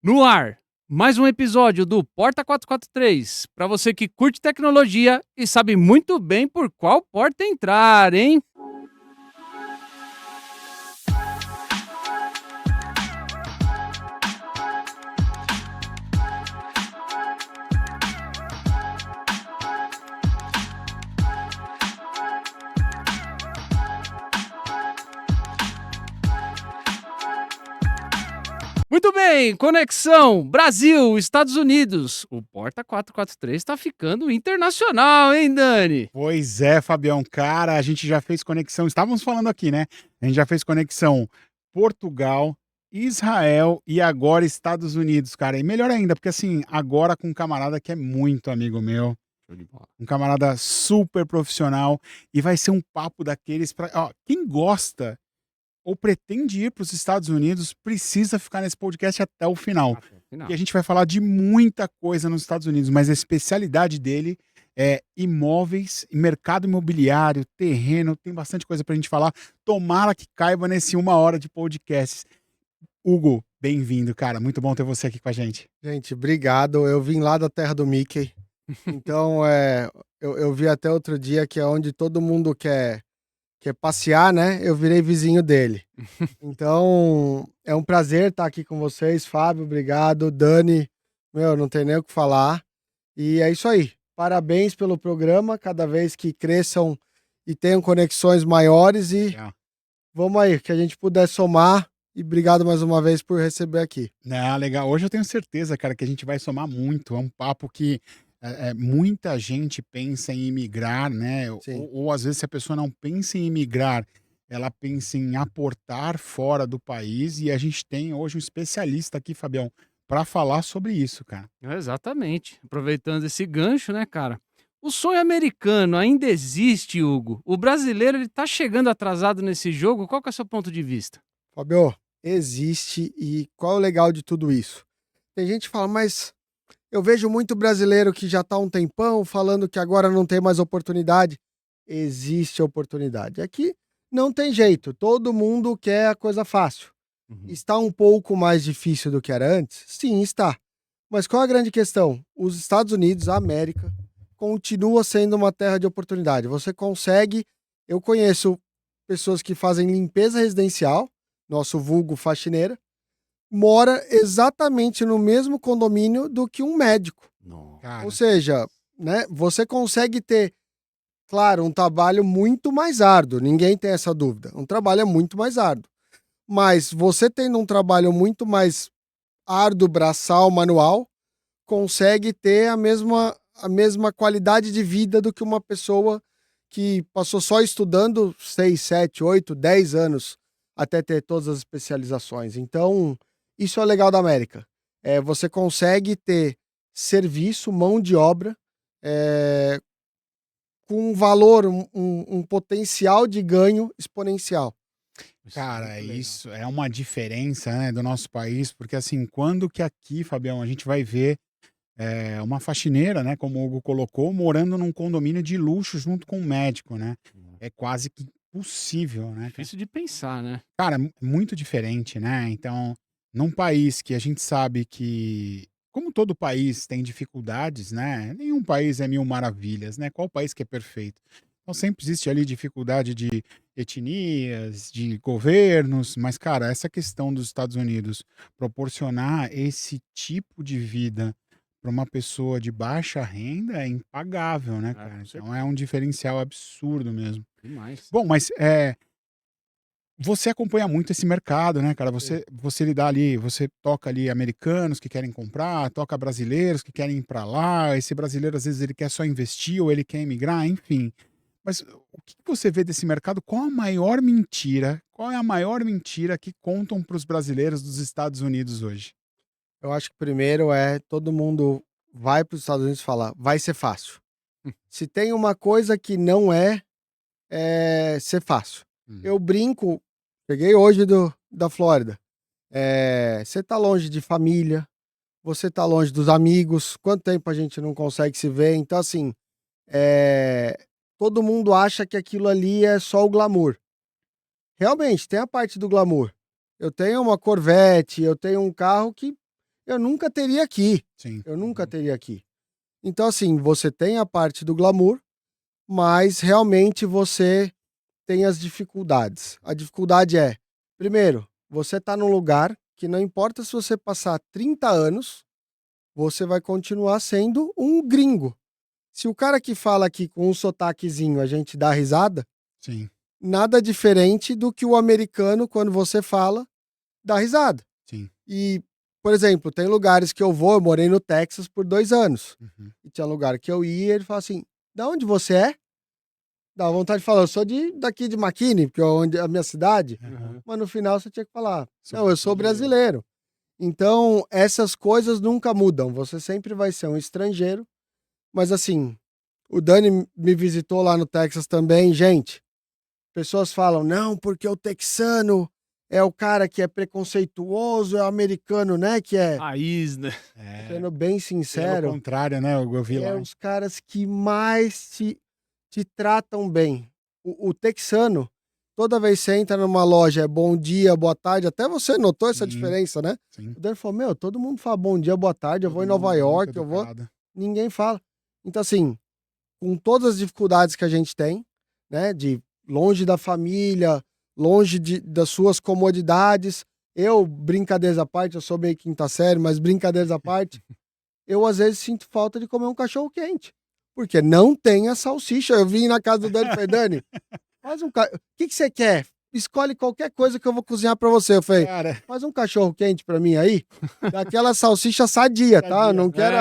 No ar, mais um episódio do Porta 443, para você que curte tecnologia e sabe muito bem por qual porta entrar, hein? Muito bem, conexão Brasil, Estados Unidos. O Porta 443 está ficando internacional, hein, Dani? Pois é, Fabião, cara, a gente já fez conexão, estávamos falando aqui, né? A gente já fez conexão Portugal, Israel e agora Estados Unidos, cara. E melhor ainda, porque assim, agora com um camarada que é muito amigo meu, um camarada super profissional e vai ser um papo daqueles para, ó, quem gosta ou pretende ir para os Estados Unidos precisa ficar nesse podcast até o final. Até o final. E a gente vai falar de muita coisa nos Estados Unidos, mas a especialidade dele é imóveis, mercado imobiliário, terreno, tem bastante coisa pra gente falar. Tomara que caiba nesse 1 hora de podcast. Hugo, bem-vindo, cara. Muito bom ter você aqui com a gente. Gente, obrigado. Eu vim lá da terra do Mickey. Então, eu vi até outro dia que é onde todo mundo quer passear, né? Eu virei vizinho dele. Então, é um prazer estar aqui com vocês. Fábio, obrigado. Dani, meu, não tem nem o que falar. E é isso aí. Parabéns pelo programa. Cada vez que cresçam e tenham conexões maiores. E vamos aí, que a gente puder somar. E obrigado mais uma vez por receber aqui. Legal. Hoje eu tenho certeza, cara, que a gente vai somar muito. É um papo que muita gente pensa em imigrar, né? Ou às vezes, se a pessoa não pensa em imigrar, ela pensa em aportar fora do país. E a gente tem hoje um especialista aqui, Fabião, para falar sobre isso, cara. Exatamente. Aproveitando esse gancho, né, cara? O sonho americano ainda existe, Hugo. O brasileiro ele tá chegando atrasado nesse jogo. Qual que é o seu ponto de vista? Fabio, existe e qual é o legal de tudo isso? Tem gente que fala, mas eu vejo muito brasileiro que já está há um tempão falando que agora não tem mais oportunidade. Existe oportunidade. É que não tem jeito, todo mundo quer a coisa fácil. Está um pouco mais difícil do que era antes? Sim, está. Mas qual é a grande questão? Os Estados Unidos, a América, continua sendo uma terra de oportunidade. Você consegue. Eu conheço pessoas que fazem limpeza residencial, nosso vulgo faxineira, mora exatamente no mesmo condomínio do que um médico. Cara, Ou seja, né, você consegue ter, claro, um trabalho muito mais árduo, ninguém tem essa dúvida. Um trabalho é muito mais árduo. Mas você tendo um trabalho muito mais árduo, braçal, manual, consegue ter a mesma qualidade de vida do que uma pessoa que passou só estudando 6, 7, 8, 10 anos até ter todas as especializações. Então, isso é o legal da América. Você consegue ter serviço, mão de obra, com um valor, um potencial de ganho exponencial. cara, isso é uma diferença, né, do nosso país, porque assim, quando que aqui, Fabião, a gente vai ver uma faxineira, né, como o Hugo colocou, morando num condomínio de luxo junto com um médico, né? É quase que impossível, né? Difícil de pensar, né? Cara, muito diferente, né? Então, num país que a gente sabe que, como todo país tem dificuldades, né? Nenhum país é mil maravilhas, né? Qual país que é perfeito? Então sempre existe ali dificuldade de etnias, de governos, mas, cara, essa questão dos Estados Unidos proporcionar esse tipo de vida para uma pessoa de baixa renda é impagável, né, cara? Então é um diferencial absurdo mesmo. Demais. Bom, mas você acompanha muito esse mercado, né, cara? Você lidar ali, você toca ali americanos que querem comprar, toca brasileiros que querem ir para lá. Esse brasileiro, às vezes, ele quer só investir ou ele quer emigrar, enfim. Mas o que você vê desse mercado? Qual a maior mentira? Qual é a maior mentira que contam para os brasileiros dos Estados Unidos hoje? Eu acho que primeiro todo mundo vai para os Estados Unidos e fala, vai ser fácil. Se tem uma coisa que não é ser fácil. Eu brinco, peguei hoje da Flórida. Você tá longe de família, você tá longe dos amigos, quanto tempo a gente não consegue se ver? Então, assim, todo mundo acha que aquilo ali é só o glamour. Realmente, tem a parte do glamour. Eu tenho uma Corvette, eu tenho um carro que eu nunca teria aqui. Sim. Eu nunca teria aqui. Então, assim, você tem a parte do glamour, mas realmente você tem as dificuldades. A dificuldade é, primeiro, você tá num lugar que não importa se você passar 30 anos, você vai continuar sendo um gringo. Se o cara que fala aqui com um sotaquezinho a gente dá risada, Sim. nada diferente do que o americano, quando você fala, dá risada. Sim. E, por exemplo, tem lugares que eu morei no Texas por 2 anos. Uhum. E tinha lugar que eu ia e ele fala assim, da onde você é? Dá vontade de falar, eu sou daqui de McKinney, porque é onde é a minha cidade. Uhum. Mas no final você tinha que falar, Sou não, eu sou brasileiro. Então, essas coisas nunca mudam. Você sempre vai ser um estrangeiro. Mas assim, o Dani me visitou lá no Texas também. Gente, pessoas falam, não, porque o texano é o cara que é preconceituoso, é o americano, né? Que é, Raiz, né? sendo bem Pelo sincero, contrário, né, Hugo? Eu vi é lá. os caras que mais te tratam bem. O texano, toda vez que você entra numa loja, é bom dia, boa tarde. Até você notou essa Sim. diferença, né? Sim. O Dani falou, meu, todo mundo fala bom dia, boa tarde. Eu Todo vou em mundo Nova muito York, eu vou... educado. Ninguém fala. Então, assim, com todas as dificuldades que a gente tem, né? De longe da família, longe das suas comodidades. Eu, brincadeiras à parte, eu sou meio quinta série, mas brincadeiras à parte, eu às vezes sinto falta de comer um cachorro quente. Porque não tem a salsicha. Eu vim na casa do Dani e falei, Dani, faz um o que você quer? Escolhe qualquer coisa que eu vou cozinhar pra você. Eu falei, Cara, faz um cachorro quente pra mim aí, daquela salsicha sadia, tá? Eu não quero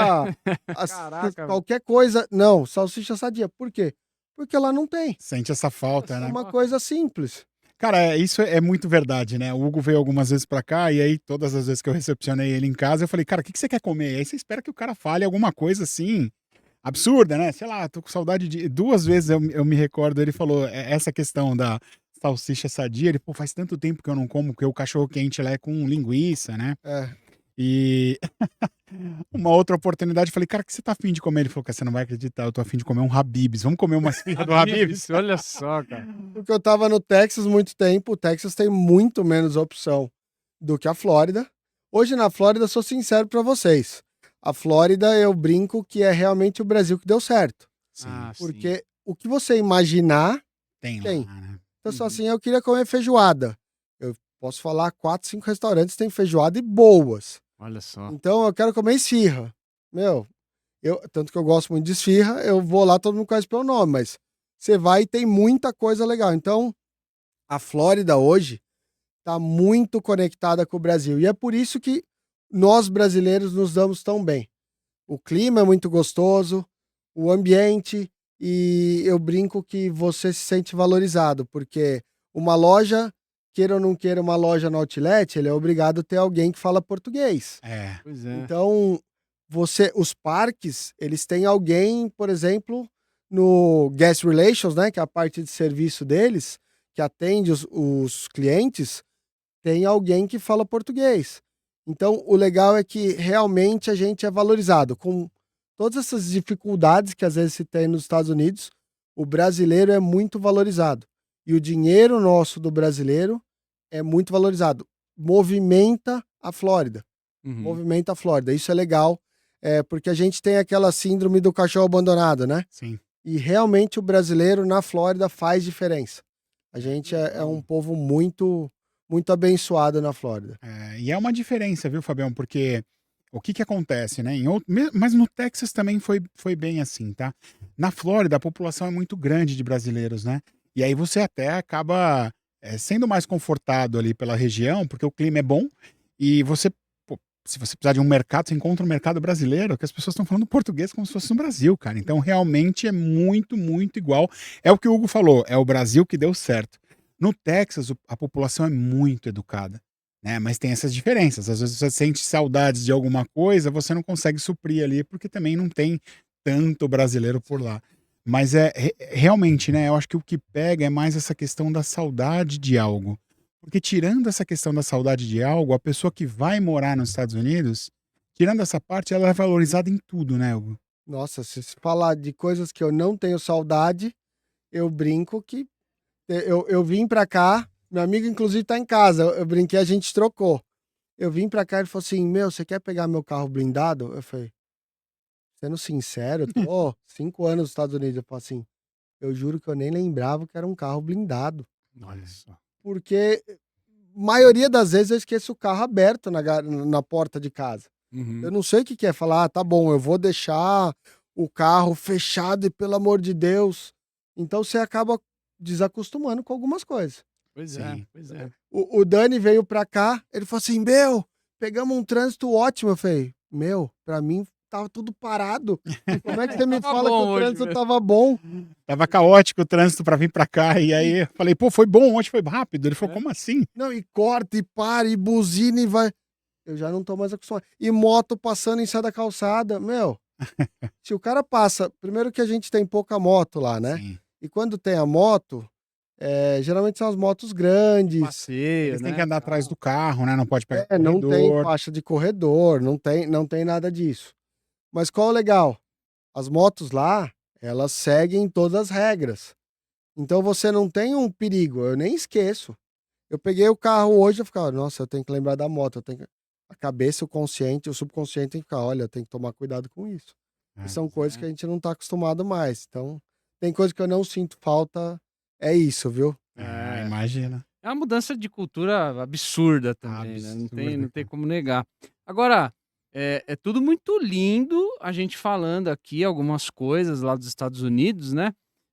Caraca. qualquer coisa. Não, salsicha sadia. Por quê? Porque lá não tem. sente essa falta, É né? uma coisa simples. Cara, isso é muito verdade, né? O Hugo veio algumas vezes pra cá e aí todas as vezes que eu recepcionei ele em casa, eu falei, cara, o que você quer comer? E aí você espera que o cara fale alguma coisa assim, absurda, né? Sei lá, tô com saudade de... 2 vezes eu me recordo, ele falou essa questão da salsicha sadia, ele, pô, faz tanto tempo que eu não como, porque o cachorro quente lá é com linguiça, né? É. E uma outra oportunidade, eu falei, cara, o que você tá afim de comer? Ele falou, cara, você não vai acreditar, eu tô afim de comer um Habib's. Vamos comer uma esfirra do Habib's? Olha só, cara. Porque eu tava no Texas muito tempo. O Texas tem muito menos opção do que a Flórida. Hoje na Flórida, sou sincero pra vocês. A Flórida, eu brinco que é realmente o Brasil que deu certo. Sim, Ah, sim. Porque o que você imaginar, tem tem. lá, né? Então, só Uhum. assim, eu queria comer feijoada. Eu posso falar 4, 5 restaurantes que tem feijoada e boas. Olha só. Então, eu quero comer esfirra. Meu, tanto que eu gosto muito de esfirra, eu vou lá, todo mundo conhece pelo nome, mas você vai e tem muita coisa legal. Então, a Flórida hoje está muito conectada com o Brasil. E é por isso que nós brasileiros nos damos tão bem. O clima é muito gostoso, o ambiente, e eu brinco que você se sente valorizado, porque uma loja, queira ou não queira, uma loja no Outlet, ele é obrigado a ter alguém que fala português. É, Pois é. Então, os parques, eles têm alguém, por exemplo, no Guest Relations, né, que é a parte de serviço deles, que atende os clientes, tem alguém que fala português. Então, o legal é que realmente a gente é valorizado. Com todas essas dificuldades que às vezes se tem nos Estados Unidos, o brasileiro é muito valorizado. E o dinheiro nosso do brasileiro é muito valorizado. Movimenta a Flórida. Uhum. Movimenta a Flórida. Isso é legal, porque a gente tem aquela síndrome do cachorro abandonado, né? sim. E realmente o brasileiro na Flórida faz diferença. A gente é um povo muito, muito abençoado na Flórida. E é uma diferença, viu, Fabião? Porque o que acontece, né? Mas no Texas também foi bem assim, tá? Na Flórida, a população é muito grande de brasileiros, né? E aí você até acaba sendo mais confortado ali pela região, porque o clima é bom e você, pô, se você precisar de um mercado, você encontra um mercado brasileiro, que as pessoas estão falando português como se fosse no Brasil, cara. Então, realmente é muito, muito igual. É o que o Hugo falou, é o Brasil que deu certo. No Texas, a população é muito educada, né? Mas tem essas diferenças. Às vezes você sente saudades de alguma coisa, você não consegue suprir ali, porque também não tem tanto brasileiro por lá. Mas realmente, né? Eu acho que o que pega é mais essa questão da saudade de algo. Porque tirando essa questão da saudade de algo, a pessoa que vai morar nos Estados Unidos, tirando essa parte, ela é valorizada em tudo, né, Hugo? Nossa, se falar de coisas que eu não tenho saudade, eu brinco que eu vim pra cá, meu amigo inclusive tá em casa, eu brinquei, a gente trocou. Eu vim pra cá e ele falou assim, meu, você quer pegar meu carro blindado? Eu falei, sendo sincero, eu tô 5 anos nos Estados Unidos. Eu falo assim, eu juro que eu nem lembrava que era um carro blindado. Olha só. Porque maioria das vezes eu esqueço o carro aberto na porta de casa. Uhum. Eu não sei o que é falar, tá bom, eu vou deixar o carro fechado e pelo amor de Deus. Então você acaba desacostumando com algumas coisas. Pois é, Sim. pois é. O Dani veio pra cá, ele falou assim, meu, pegamos um trânsito ótimo. Eu falei, meu, pra mim tava tudo parado. Como é que você me Tava fala que bom o hoje trânsito mesmo. tava bom? Tava caótico o trânsito pra vir pra cá. E aí eu falei, pô, foi bom, ontem foi rápido. Ele falou, É. como assim? Não, e corta, e para, e buzina, e vai... Eu já não tô mais acostumado. E moto passando em cima da calçada, meu. Se o cara passa... Primeiro que a gente tem pouca moto lá, né? Sim. E quando tem a moto, geralmente são as motos grandes. Passeio, Eles têm né? que andar atrás do carro, né? Não pode pegar Não tem corredor. faixa de corredor, não tem nada disso. Mas qual é o legal? As motos lá, elas seguem todas as regras. Então você não tem um perigo, eu nem esqueço. Eu peguei o carro hoje e ficava, nossa, eu tenho que lembrar da moto. A cabeça, o consciente, o subconsciente tem que ficar, olha, eu tenho que tomar cuidado com isso. E são coisas que a gente não tá acostumado mais. Então, tem coisa que eu não sinto falta, é isso, viu? Imagina. É uma mudança de cultura absurda também, né? Não tem Absurda, cara. como negar. Agora, é tudo muito lindo a gente falando aqui algumas coisas lá dos Estados Unidos, né?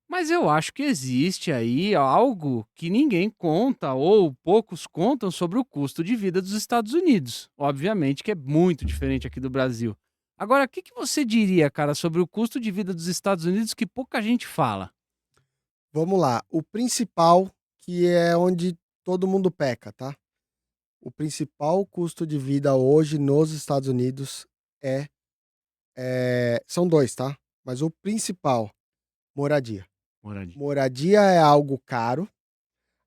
Mas eu acho que existe aí algo que ninguém conta ou poucos contam sobre o custo de vida dos Estados Unidos. Obviamente que é muito diferente aqui do Brasil. Agora, o que você diria, cara, sobre o custo de vida dos Estados Unidos que pouca gente fala? Vamos lá. O principal, que é onde todo mundo peca, tá? O principal custo de vida hoje nos Estados Unidos são dois, tá? Mas o principal, moradia. Moradia. Moradia é algo caro.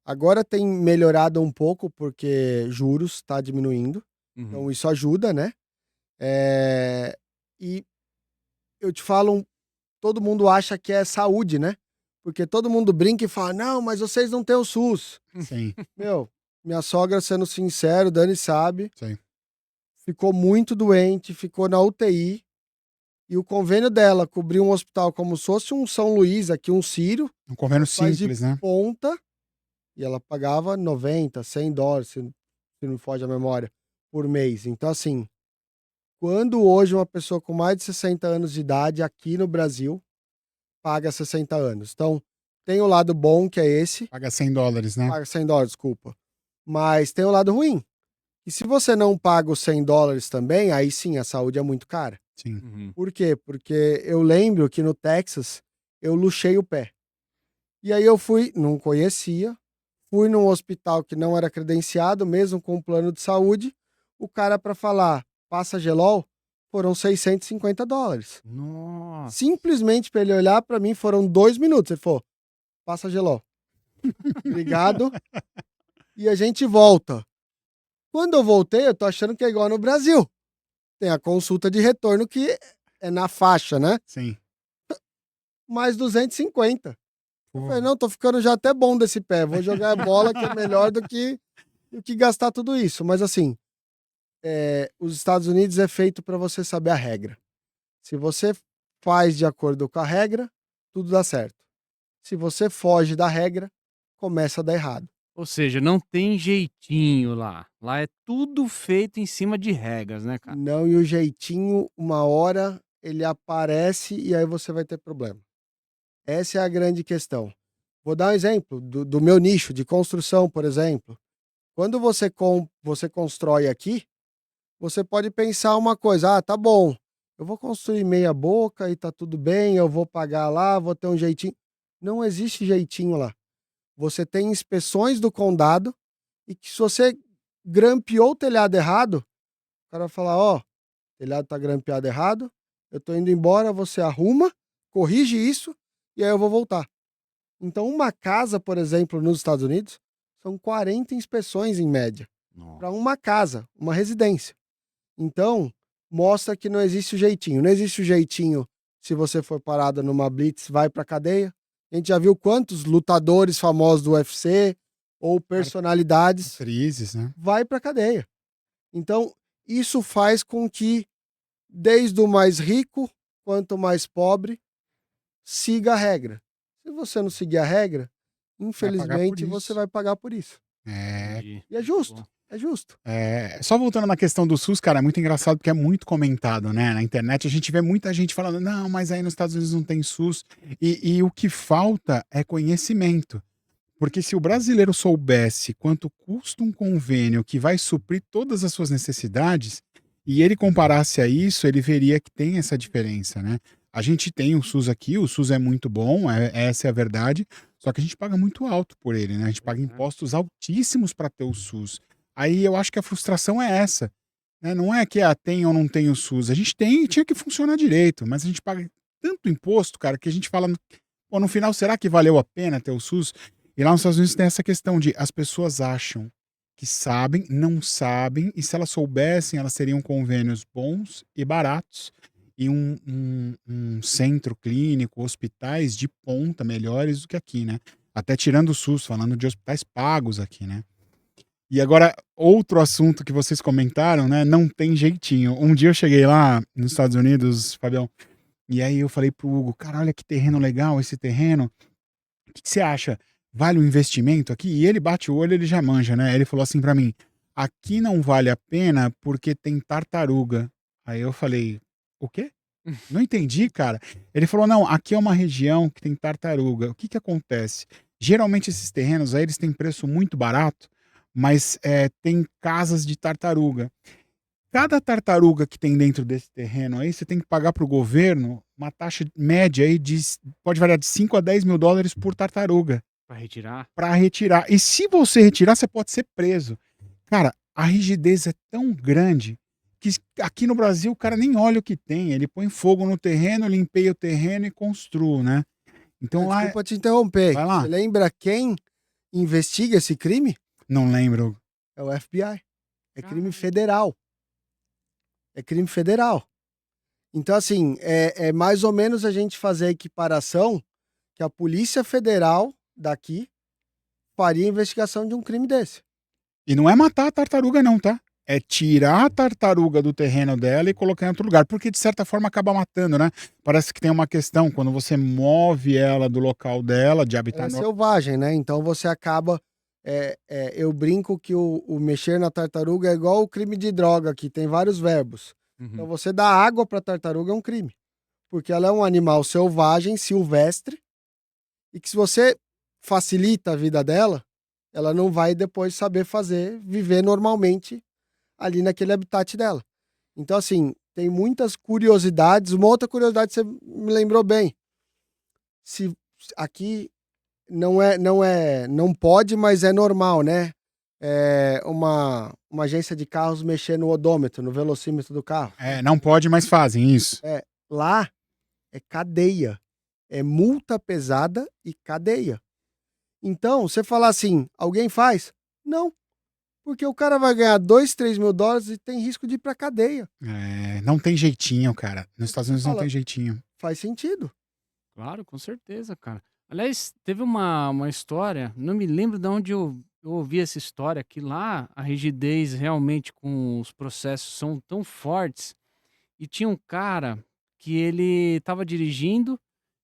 Agora tem melhorado um pouco porque juros está diminuindo. Uhum. Então isso ajuda, né? E eu te falo, todo mundo acha que é saúde, né? Porque todo mundo brinca e fala, não, mas vocês não têm o SUS. Sim, Meu, minha sogra, sendo sincero, Dani sabe, sim. ficou muito doente, ficou na UTI. E o convênio dela cobriu um hospital como se fosse um São Luís, aqui um Sírio, Um convênio mas de simples, né? ponta, e ela pagava 90, 100 dólares, se não me foge a memória, por mês. Então, assim, quando hoje uma pessoa com mais de 60 anos de idade aqui no Brasil paga 60 anos. Então, tem o lado bom, que é esse, Paga 100 dólares, né? paga 100 dólares, desculpa. Mas tem o lado ruim. E se você não paga os 100 dólares também, aí sim, a saúde é muito cara. Sim. Uhum. Por quê? Porque eu lembro que no Texas eu luxei o pé. E aí eu fui, não conhecia, fui num hospital que não era credenciado, mesmo com um plano de saúde. O cara, para falar, passa gelol, foram 650 dólares. Nossa. Simplesmente para ele olhar para mim, foram 2 minutos. Ele falou, passa gelol. Obrigado. E a gente volta. Quando eu voltei, eu tô achando que é igual no Brasil. Tem a consulta de retorno que é na faixa, né? Sim. Mais 250. Eu falei, não, tô ficando já até bom desse pé. Vou jogar a bola que é melhor do que gastar tudo isso. Mas assim, os Estados Unidos é feito para você saber a regra. Se você faz de acordo com a regra, tudo dá certo. Se você foge da regra, começa a dar errado. Ou seja, não tem jeitinho lá. Lá é tudo feito em cima de regras, né, cara? Não, e o jeitinho, uma hora ele aparece e aí você vai ter problema. Essa é a grande questão. Vou dar um exemplo do meu nicho de construção, por exemplo. Quando você constrói aqui, você pode pensar uma coisa, tá bom, eu vou construir meia boca e tá tudo bem, eu vou pagar lá, vou ter um jeitinho. Não existe jeitinho lá. Você tem inspeções do condado e que se você grampeou o telhado errado, o cara vai falar, o telhado tá grampeado errado, eu tô indo embora, você arruma, corrige isso e aí eu vou voltar. Então uma casa, por exemplo, nos Estados Unidos, são 40 inspeções em média para uma casa, uma residência. Então, mostra que não existe o jeitinho. Não existe o jeitinho se você for parado numa blitz, vai pra cadeia. A gente já viu quantos lutadores famosos do UFC ou personalidades Atrizes, né? vai pra cadeia. Então, isso faz com que, desde o mais rico quanto o mais pobre, siga a regra. Se você não seguir a regra, Vai pagar por infelizmente você isso. vai pagar por isso. É, Entendi. E é justo, é justo. só voltando na questão do SUS, cara, é muito engraçado porque é muito comentado, né? Na internet a gente vê muita gente falando, não, mas aí nos Estados Unidos não tem SUS. E o que falta é conhecimento. Porque se o brasileiro soubesse quanto custa um convênio que vai suprir todas as suas necessidades, e ele comparasse a isso, ele veria que tem essa diferença, né? A gente tem o SUS aqui, o SUS é muito bom, essa é a verdade, só que a gente paga muito alto por ele, né? A gente paga impostos altíssimos para ter o SUS. Aí eu acho que a frustração é essa, né? Não é que tem ou não tem o SUS. A gente tem e tinha que funcionar direito, mas a gente paga tanto imposto, cara, que a gente fala, pô, no final, será que valeu a pena ter o SUS? E lá nos Estados Unidos tem essa questão de as pessoas acham que sabem, não sabem, e se elas soubessem, elas teriam convênios bons e baratos e um centro clínico, hospitais de ponta melhores do que aqui, né? Até tirando o SUS, falando de hospitais pagos aqui, né? E agora, outro assunto que vocês comentaram, né? Não tem jeitinho. Um dia eu cheguei lá nos Estados Unidos, Fabião, e aí eu falei pro Hugo, cara, olha que terreno legal esse terreno. O que você acha? Vale o investimento aqui? E ele bate o olho, ele já manja, né? Ele falou assim pra mim: aqui não vale a pena porque tem tartaruga. Aí eu falei: o quê? Não entendi, cara. Ele falou: não, aqui é uma região que tem tartaruga. O que que acontece? Geralmente esses terrenos aí eles têm preço muito barato, mas tem casas de tartaruga. Cada tartaruga que tem dentro desse terreno aí, você tem que pagar para o governo uma taxa média aí pode variar de 5 a 10 mil dólares por tartaruga Pra retirar? para retirar. E se você retirar, você pode ser preso. Cara, a rigidez é tão grande que aqui no Brasil o cara nem olha o que tem. Ele põe fogo no terreno, limpeia o terreno e construa, né? Então lá. Desculpa te interromper. Vai lá. Você lembra quem investiga esse crime? Não lembro. É o FBI. É crime Caramba. federal. É crime federal. Então, assim, é mais ou menos a gente fazer a equiparação que a Polícia Federal daqui faria a investigação de um crime desse. E não é matar a tartaruga, não, tá? É tirar a tartaruga do terreno dela e colocar em outro lugar. Porque, de certa forma, acaba matando, né? Parece que tem uma questão, quando você move ela do local dela, de Ela habitat é selvagem, né? Então você acaba. Eu brinco que o mexer na tartaruga é igual o crime de droga, que tem vários verbos. Então Uhum. você dar água para tartaruga é um crime. Porque ela é um animal selvagem, silvestre, e que se você facilita a vida dela, ela não vai depois saber viver normalmente ali naquele habitat dela. Então, assim, tem muitas curiosidades. Uma outra curiosidade você me lembrou bem. Se aqui não pode, mas é normal, né? Uma agência de carros mexer no odômetro, no velocímetro do carro. não pode, mas fazem isso. Lá é cadeia. É multa pesada e cadeia. Então, você falar assim, alguém faz? Não. Porque o cara vai ganhar 2, 3 mil dólares e tem risco de ir pra cadeia. Não tem jeitinho, cara. Nos Estados Unidos não Fala. tem jeitinho. Faz sentido. Claro, com certeza, cara. Aliás, teve uma história, não me lembro de onde eu ouvi essa história, que lá a rigidez realmente com os processos são tão fortes. E tinha um cara que ele estava dirigindo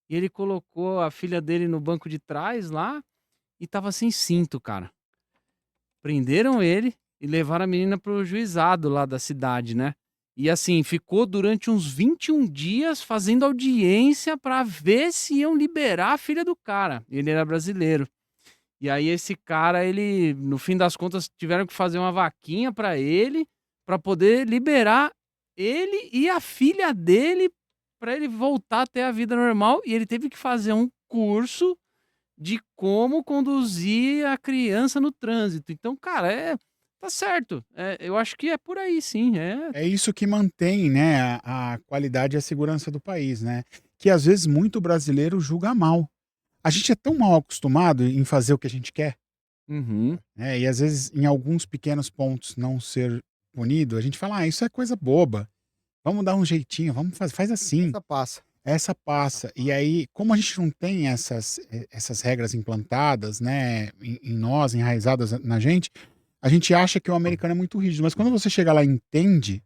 e ele colocou a filha dele no banco de trás lá e estava sem cinto, cara. Prenderam ele e levaram a menina pro juizado lá da cidade, né? E assim, ficou durante uns 21 dias fazendo audiência pra ver se iam liberar a filha do cara. Ele era brasileiro. E aí esse cara, ele, no fim das contas, tiveram que fazer uma vaquinha pra ele, pra poder liberar ele e a filha dele pra ele voltar a ter a vida normal. E ele teve que fazer um curso de como conduzir a criança no trânsito. Então, cara, tá certo. Eu acho que é por aí, sim. É isso que mantém, né, a qualidade e a segurança do país, né? Que às vezes muito brasileiro julga mal. A gente é tão mal acostumado em fazer o que a gente quer, Uhum. né? E às vezes em alguns pequenos pontos não ser punido, a gente fala, isso é coisa boba. Vamos dar um jeitinho, vamos faz assim. Essa passa. Essa passa. E aí, como a gente não tem essas regras implantadas, né, em nós, enraizadas na gente, a gente acha que o americano é muito rígido, mas quando você chega lá e entende,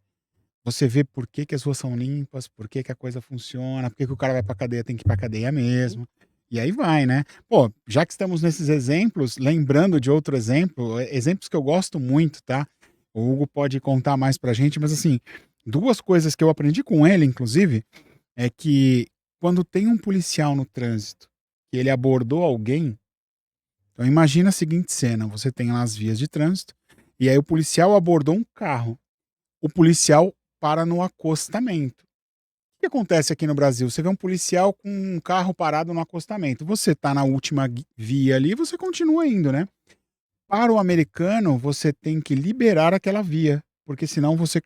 você vê por que, que as ruas são limpas, por que, que a coisa funciona, por que, que o cara vai pra cadeia, tem que ir pra cadeia mesmo. E aí vai, né? Pô, já que estamos nesses exemplos, lembrando de outro exemplo, exemplos que eu gosto muito, tá? O Hugo pode contar mais pra gente, mas assim, duas coisas que eu aprendi com ele, inclusive, é que quando tem um policial no trânsito, que ele abordou alguém, então imagina a seguinte cena, você tem lá as vias de trânsito, e aí o policial abordou um carro. O policial para no acostamento. O que acontece aqui no Brasil? Você vê um policial com um carro parado no acostamento. Você está na última via ali, você continua indo, né? Para o americano, você tem que liberar aquela via, porque senão você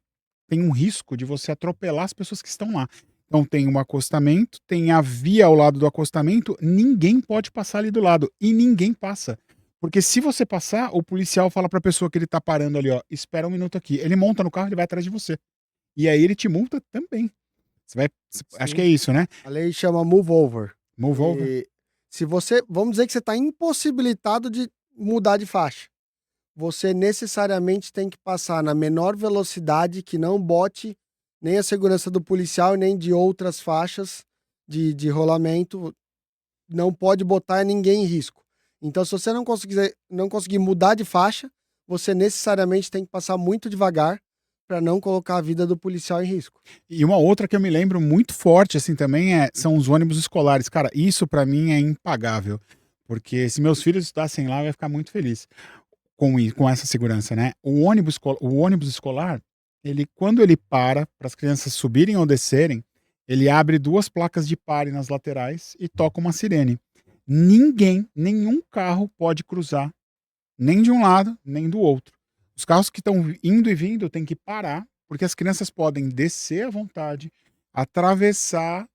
tem um risco de você atropelar as pessoas que estão lá. Então tem um acostamento, tem a via ao lado do acostamento, ninguém pode passar ali do lado e ninguém passa. Porque se você passar, o policial fala para a pessoa que ele tá parando ali, ó, espera um minuto aqui. Ele monta no carro, ele vai atrás de você. E aí ele te multa também. Você vai, acho que é Sim. isso, né? A lei chama move over. Move over. E se você, vamos dizer que você está impossibilitado de mudar de faixa, você necessariamente tem que passar na menor velocidade que não bote nem a segurança do policial e nem de outras faixas de rolamento. Não pode botar ninguém em risco. Então, se você não conseguir mudar de faixa, você necessariamente tem que passar muito devagar para não colocar a vida do policial em risco. E uma outra que eu me lembro muito forte, assim, também são os ônibus escolares. Cara, isso pra mim é impagável. Porque se meus filhos estudassem lá, eu ia ficar muito feliz com essa segurança, né? O ônibus escolar, ele, quando ele para as crianças subirem ou descerem, ele abre duas placas de pare nas laterais e toca uma sirene. Ninguém, nenhum carro pode cruzar, nem de um lado, nem do outro. Os carros que estão indo e vindo têm que parar, porque as crianças podem descer à vontade, atravessar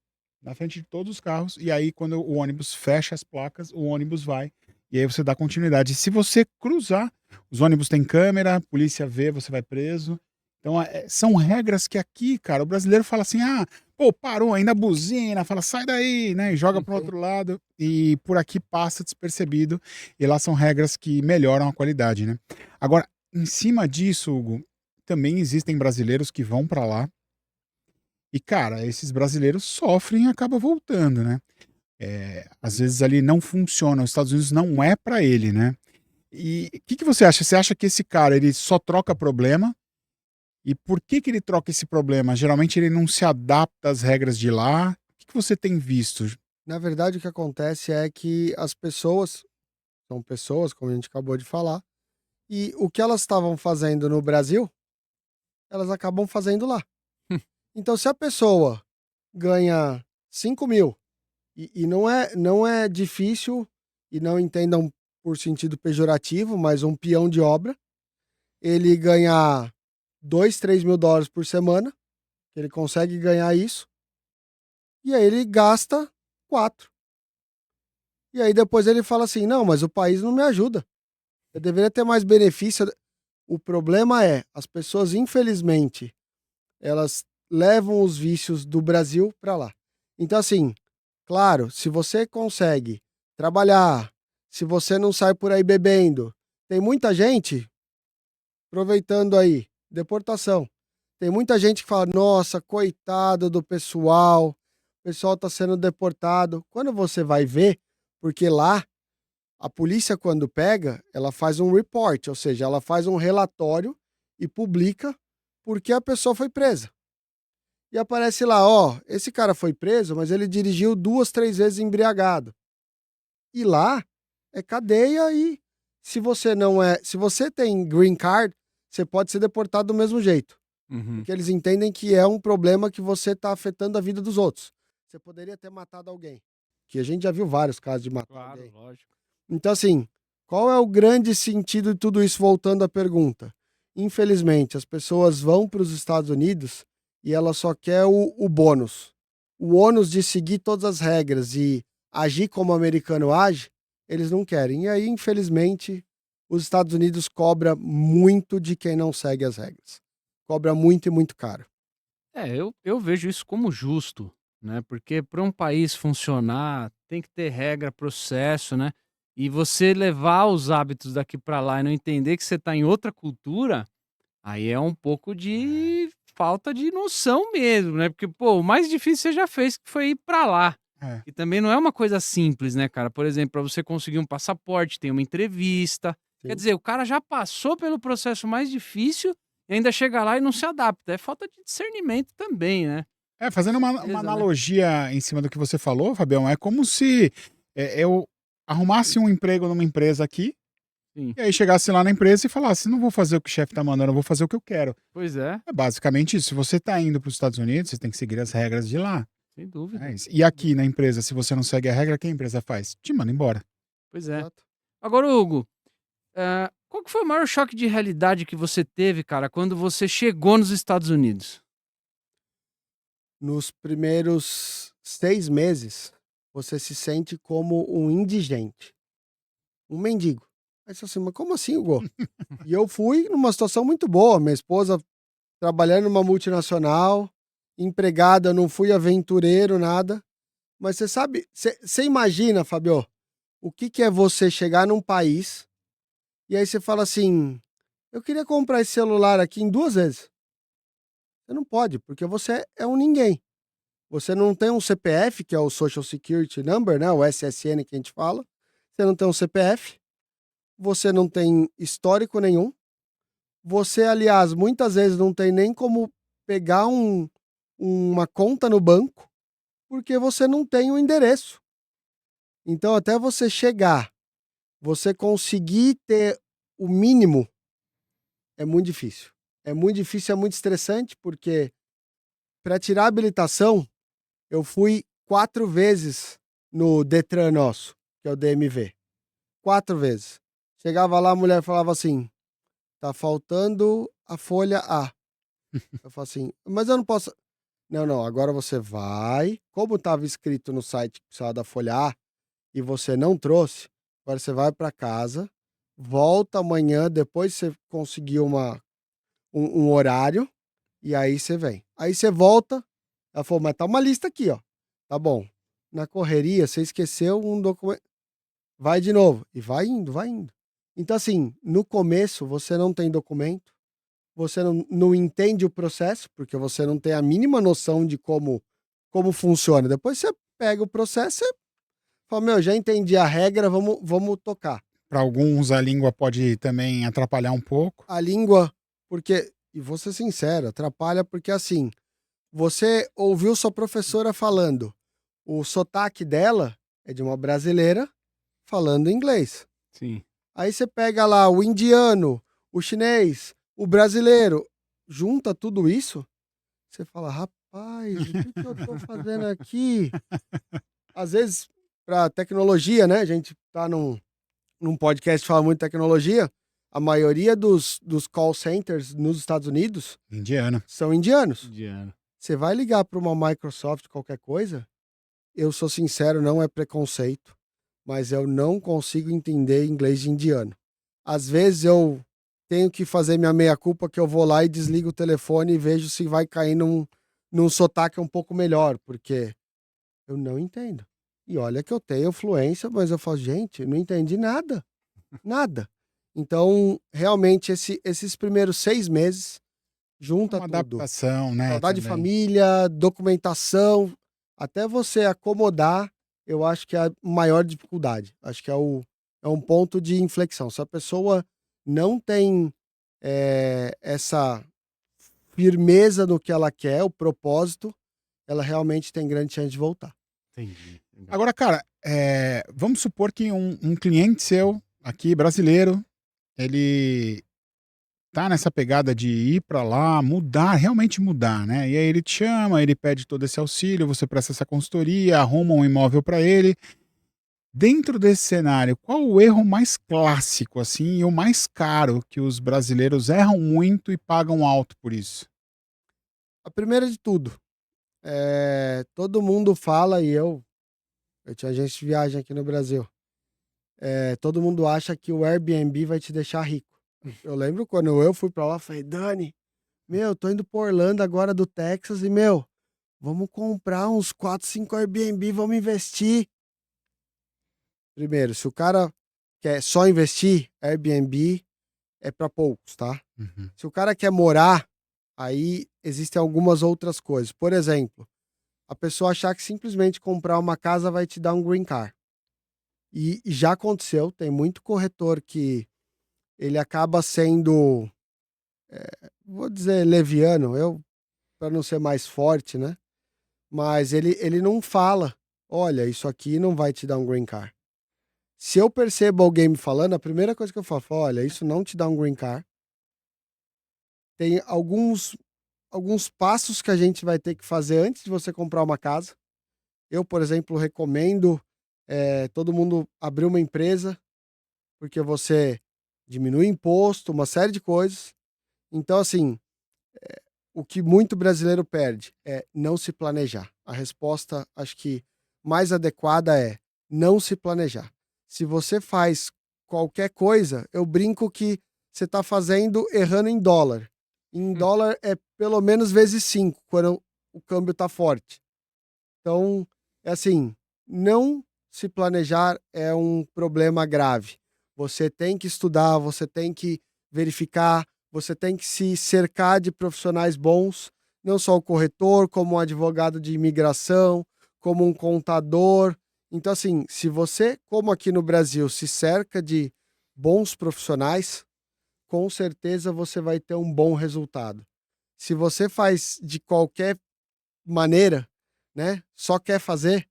na frente de todos os carros, e aí quando o ônibus fecha as placas, o ônibus vai, e aí você dá continuidade. E se você cruzar, os ônibus têm câmera, a polícia vê, você vai preso. Então, são regras que aqui, cara, o brasileiro fala assim, ah, pô, parou, ainda buzina, fala, sai daí, né, e joga para o outro lado, e por aqui passa despercebido, e lá são regras que melhoram a qualidade, né. Agora, em cima disso, Hugo, também existem brasileiros que vão para lá e, cara, esses brasileiros sofrem e acabam voltando, né. Às vezes ali não funciona, os Estados Unidos não é para ele, né. E o que que você acha? Você acha que esse cara, ele só troca problema? E por que que ele troca esse problema? Geralmente ele não se adapta às regras de lá? O que que você tem visto? Na verdade, o que acontece é que as pessoas são pessoas, como a gente acabou de falar, e o que elas estavam fazendo no Brasil, elas acabam fazendo lá. Então, se a pessoa ganha 5.000 e não é difícil, e não entendam por sentido pejorativo, mas um peão de obra, ele ganhar 2, 3 mil dólares por semana, ele consegue ganhar isso, e aí ele gasta 4. E aí depois ele fala assim: não, mas o país não me ajuda. Eu deveria ter mais benefício. O problema é, as pessoas, infelizmente, elas levam os vícios do Brasil para lá. Então, assim, claro, se você consegue trabalhar, se você não sai por aí bebendo, tem muita gente, aproveitando aí, deportação. Tem muita gente que fala: nossa, coitado do pessoal, o pessoal está sendo deportado. Quando você vai ver, porque lá a polícia, quando pega, ela faz um report, ou seja, ela faz um relatório e publica porque a pessoa foi presa. E aparece lá, ó, esse cara foi preso, mas ele dirigiu 2, 3 vezes embriagado. E lá é cadeia e se você tem green card, você pode ser deportado do mesmo jeito. Uhum. Porque eles entendem que é um problema que você está afetando a vida dos outros. Você poderia ter matado alguém. Que a gente já viu vários casos de matar Claro, alguém. lógico. Então, assim, qual é o grande sentido de tudo isso, voltando à pergunta? Infelizmente, as pessoas vão para os Estados Unidos e ela só quer o bônus. O ônus de seguir todas as regras e agir como o americano age, eles não querem. E aí, infelizmente, os Estados Unidos cobra muito de quem não segue as regras. Cobra muito e muito caro. Eu vejo isso como justo, né? Porque para um país funcionar, tem que ter regra, processo, né? e você levar os hábitos daqui pra lá e não entender que você tá em outra cultura, aí é um pouco de falta de noção mesmo, né, porque, pô, o mais difícil você já fez, que foi ir pra lá. É. E também não é uma coisa simples, né, cara. Por exemplo, pra você conseguir um passaporte, tem uma entrevista. Quer Sim. dizer, o cara já passou pelo processo mais difícil e ainda chega lá e não se adapta. É falta de discernimento também, né. Fazendo uma Certeza, né. analogia em cima do que você falou, Fabião, é como se, eu arrumasse um emprego numa empresa aqui, Sim. e aí chegasse lá na empresa e falasse: "Não vou fazer o que o chefe tá mandando, eu vou fazer o que eu quero". Pois é, É basicamente isso. Se você tá indo para os Estados Unidos, você tem que seguir as regras de lá. sem É dúvida. isso. E aqui na empresa, se você não segue a regra, o que a empresa faz? Te manda embora. Pois é. Exato. Agora, Hugo, qual que foi o maior choque de realidade que você teve, cara, quando você chegou nos Estados Unidos? Nos primeiros 6 meses, você se sente como um indigente, um mendigo. Aí você fala assim: "Mas como assim, Hugo?" E eu fui numa situação muito boa, minha esposa trabalhando numa multinacional, empregada, não fui aventureiro, nada. Mas você sabe, você imagina, Fabio, o que que é você chegar num país e aí você fala assim: "Eu queria comprar esse celular aqui em 2 vezes". Você não pode, porque você é um ninguém. Você não tem um CPF, que é o Social Security Number, né, o SSN que a gente fala. Você não tem um CPF, você não tem histórico nenhum. Você, aliás, muitas vezes não tem nem como pegar uma conta no banco, porque você não tem o endereço. Então, até você chegar, você conseguir ter o mínimo, é muito difícil. É muito difícil, é muito estressante, porque para tirar a habilitação, eu fui 4 vezes no Detran nosso, que é o DMV. 4 vezes. Chegava lá, a mulher falava assim: "Tá faltando a folha A". Eu falo assim: "Mas eu não posso". "Não, não, agora você vai, como estava escrito no site que precisava da folha A e você não trouxe, agora você vai para casa, volta amanhã, depois você conseguir um horário, e aí você vem". Aí você volta, ela falou: "Mas tá uma lista aqui, ó". "Tá bom". Na correria, você esqueceu um documento, vai de novo, e vai indo, vai indo. Então, assim, no começo você não tem documento, você não entende o processo, porque você não tem a mínima noção de como funciona. Depois você pega o processo e fala: "Meu, já entendi a regra, vamos tocar". Para alguns, a língua pode também atrapalhar um pouco. A língua, porque, e vou ser sincero, atrapalha porque, assim, você ouviu sua professora falando, o sotaque dela é de uma brasileira falando inglês. Sim. Aí você pega lá o indiano, o chinês, o brasileiro, junta tudo isso, você fala: "Rapaz, o que que eu tô fazendo aqui?". Às vezes, pra tecnologia, né, a gente tá num podcast que fala muito de tecnologia, a maioria dos call centers nos Estados Unidos Indiano. são indianos. Indiano. Você vai ligar para uma Microsoft, qualquer coisa, eu sou sincero, não é preconceito, mas eu não consigo entender inglês de indiano. Às vezes eu tenho que fazer minha meia-culpa, que eu vou lá e desligo o telefone e vejo se vai cair num sotaque um pouco melhor, porque eu não entendo. E olha que eu tenho fluência, mas eu falo: "Gente, não entendi nada, nada". Então, realmente, esses primeiros 6 meses, junta Uma tudo. adaptação, né, Saudade de também. família, documentação, até você acomodar, eu acho que é a maior dificuldade. Acho que é um ponto de inflexão. Se a pessoa não tem, essa firmeza no que ela quer, o propósito, ela realmente tem grande chance de voltar. Entendi. Legal. Agora, cara, vamos supor que um cliente seu, aqui, brasileiro, ele tá nessa pegada de ir pra lá, mudar, realmente mudar, né. E aí ele te chama, ele pede todo esse auxílio, você presta essa consultoria, arruma um imóvel pra ele. Dentro desse cenário, qual o erro mais clássico, assim, e o mais caro que os brasileiros erram muito e pagam alto por isso? A primeira de tudo, todo mundo fala, e eu tinha agência de viagem aqui no Brasil, todo mundo acha que o Airbnb vai te deixar rico. Eu lembro quando eu fui pra lá, falei: "Dani, meu, tô indo pra Orlando agora do Texas e, meu, vamos comprar uns 4, 5 Airbnb, vamos investir". Primeiro, se o cara quer só investir, Airbnb é para poucos, tá? Uhum. Se o cara quer morar, aí existem algumas outras coisas. Por exemplo, a pessoa achar que simplesmente comprar uma casa vai te dar um green card. E já aconteceu, tem muito corretor que ele acaba sendo, vou dizer, leviano, para não ser mais forte, né? Mas ele não fala, olha, isso aqui não vai te dar um green card. Se eu percebo alguém me falando, a primeira coisa que eu falo, olha, isso não te dá um green card. Tem alguns passos que a gente vai ter que fazer antes de você comprar uma casa. Eu, por exemplo, recomendo todo mundo abrir uma empresa, porque você diminui imposto, uma série de coisas. Então, assim, o que muito brasileiro perde é não se planejar. A resposta, acho que mais adequada é não se planejar. Se você faz qualquer coisa, eu brinco que você está fazendo errando em dólar. Em dólar é pelo menos vezes 5, quando o câmbio está forte. Então, é assim, não se planejar é um problema grave. Você tem que estudar, você tem que verificar, você tem que se cercar de profissionais bons, não só o corretor, como um advogado de imigração, como um contador. Então, assim, se você, como aqui no Brasil, se cerca de bons profissionais, com certeza você vai ter um bom resultado. Se você faz de qualquer maneira, né, só quer fazer,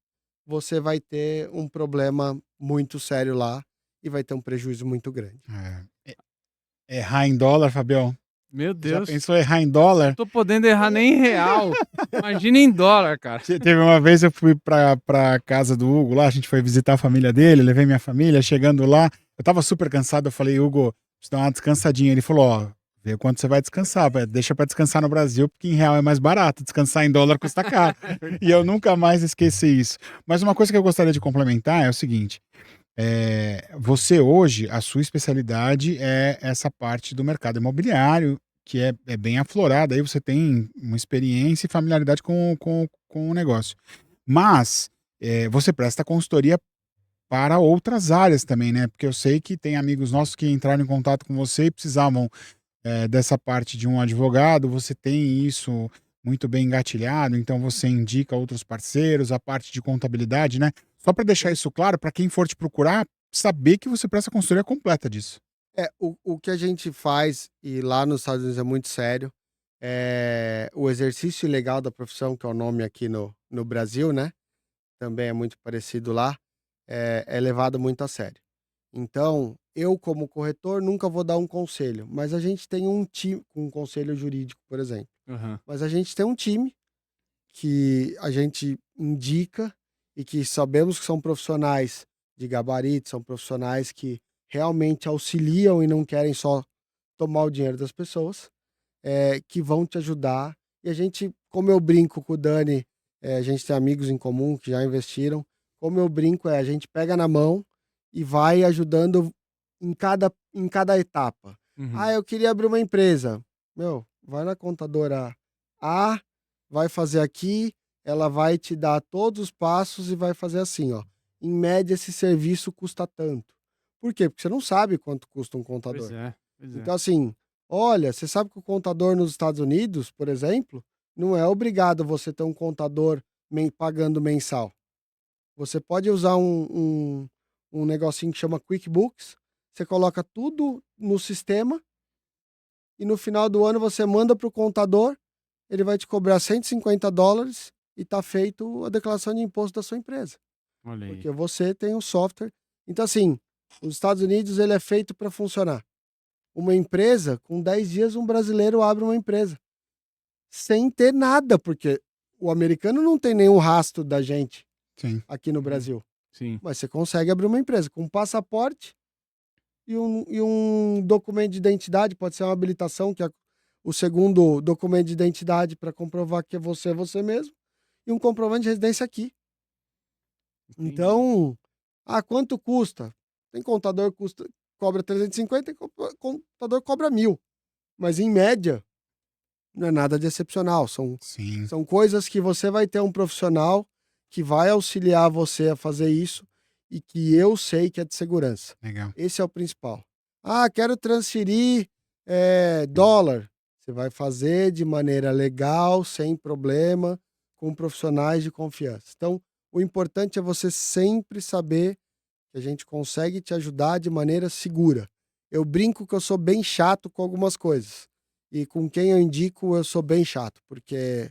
você vai ter um problema muito sério lá e vai ter um prejuízo muito grande. Errar em dólar, Fabião? Meu Já Deus. pensou errar em dólar? Não tô podendo errar nem em real. Imagina em dólar, cara. Teve uma vez eu fui pra casa do Hugo lá, a gente foi visitar a família dele, levei minha família, chegando lá, eu tava super cansado, eu falei, Hugo, preciso dar uma descansadinha. Ele falou, ó, vê quanto você vai descansar, deixa pra descansar no Brasil, porque em real é mais barato, descansar em dólar custa caro. E eu nunca mais esqueci isso. Mas uma coisa que eu gostaria de complementar é o seguinte, você hoje, a sua especialidade é essa parte do mercado imobiliário, que é bem aflorada, aí você tem uma experiência e familiaridade com o negócio. Mas você presta consultoria para outras áreas também, né? Porque eu sei que tem amigos nossos que entraram em contato com você e precisavam dessa parte de um advogado, você tem isso muito bem engatilhado, então você indica outros parceiros, a parte de contabilidade, né? Só para deixar isso claro, para quem for te procurar, saber que você presta consultoria completa disso. O que a gente faz, e lá nos Estados Unidos é muito sério, é o exercício legal da profissão, que é o nome aqui no Brasil, né? Também é muito parecido lá, é levado muito a sério. Então, eu, como corretor, nunca vou dar um conselho, mas a gente tem um time, um conselho jurídico, por exemplo. Uhum. Mas a gente tem um time que a gente indica e que sabemos que são profissionais de gabarito, são profissionais que realmente auxiliam e não querem só tomar o dinheiro das pessoas, que vão te ajudar. E a gente, como eu brinco com o Dani, a gente tem amigos em comum que já investiram. Como eu brinco, a gente pega na mão e vai ajudando em cada etapa. Uhum. Eu queria abrir uma empresa. Meu, vai na contadora A, vai fazer aqui, ela vai te dar todos os passos e vai fazer assim, ó. Em média, esse serviço custa tanto. Por quê? Porque você não sabe quanto custa um contador. Pois é. Então, assim, olha, você sabe que o contador nos Estados Unidos, por exemplo, não é obrigado você ter um contador pagando mensal. Você pode usar um negocinho que chama QuickBooks, você coloca tudo no sistema e no final do ano você manda para o contador, ele vai te cobrar $150 e está feito a declaração de imposto da sua empresa. Olha aí. Porque você tem o software. Então, assim, os Estados Unidos ele é feito para funcionar. Uma empresa, com 10 dias, um brasileiro abre uma empresa. Sem ter nada, porque o americano não tem nenhum rastro da gente Sim. aqui no Brasil. Sim. Mas você consegue abrir uma empresa com um passaporte e um documento de identidade, pode ser uma habilitação, que é o segundo documento de identidade para comprovar que você é você mesmo, e um comprovante de residência aqui. Entendi. Então, quanto custa? Tem contador que cobra 350, tem contador que cobra 1.000. Mas em média, não é nada de excepcional. Sim. São coisas que você vai ter um profissional que vai auxiliar você a fazer isso. e que eu sei que é de segurança. Legal. Esse é o principal. Ah, quero transferir dólar. Você vai fazer de maneira legal, sem problema, com profissionais de confiança. Então, o importante é você sempre saber que a gente consegue te ajudar de maneira segura. Eu brinco que eu sou bem chato com algumas coisas. E com quem eu indico, eu sou bem chato, porque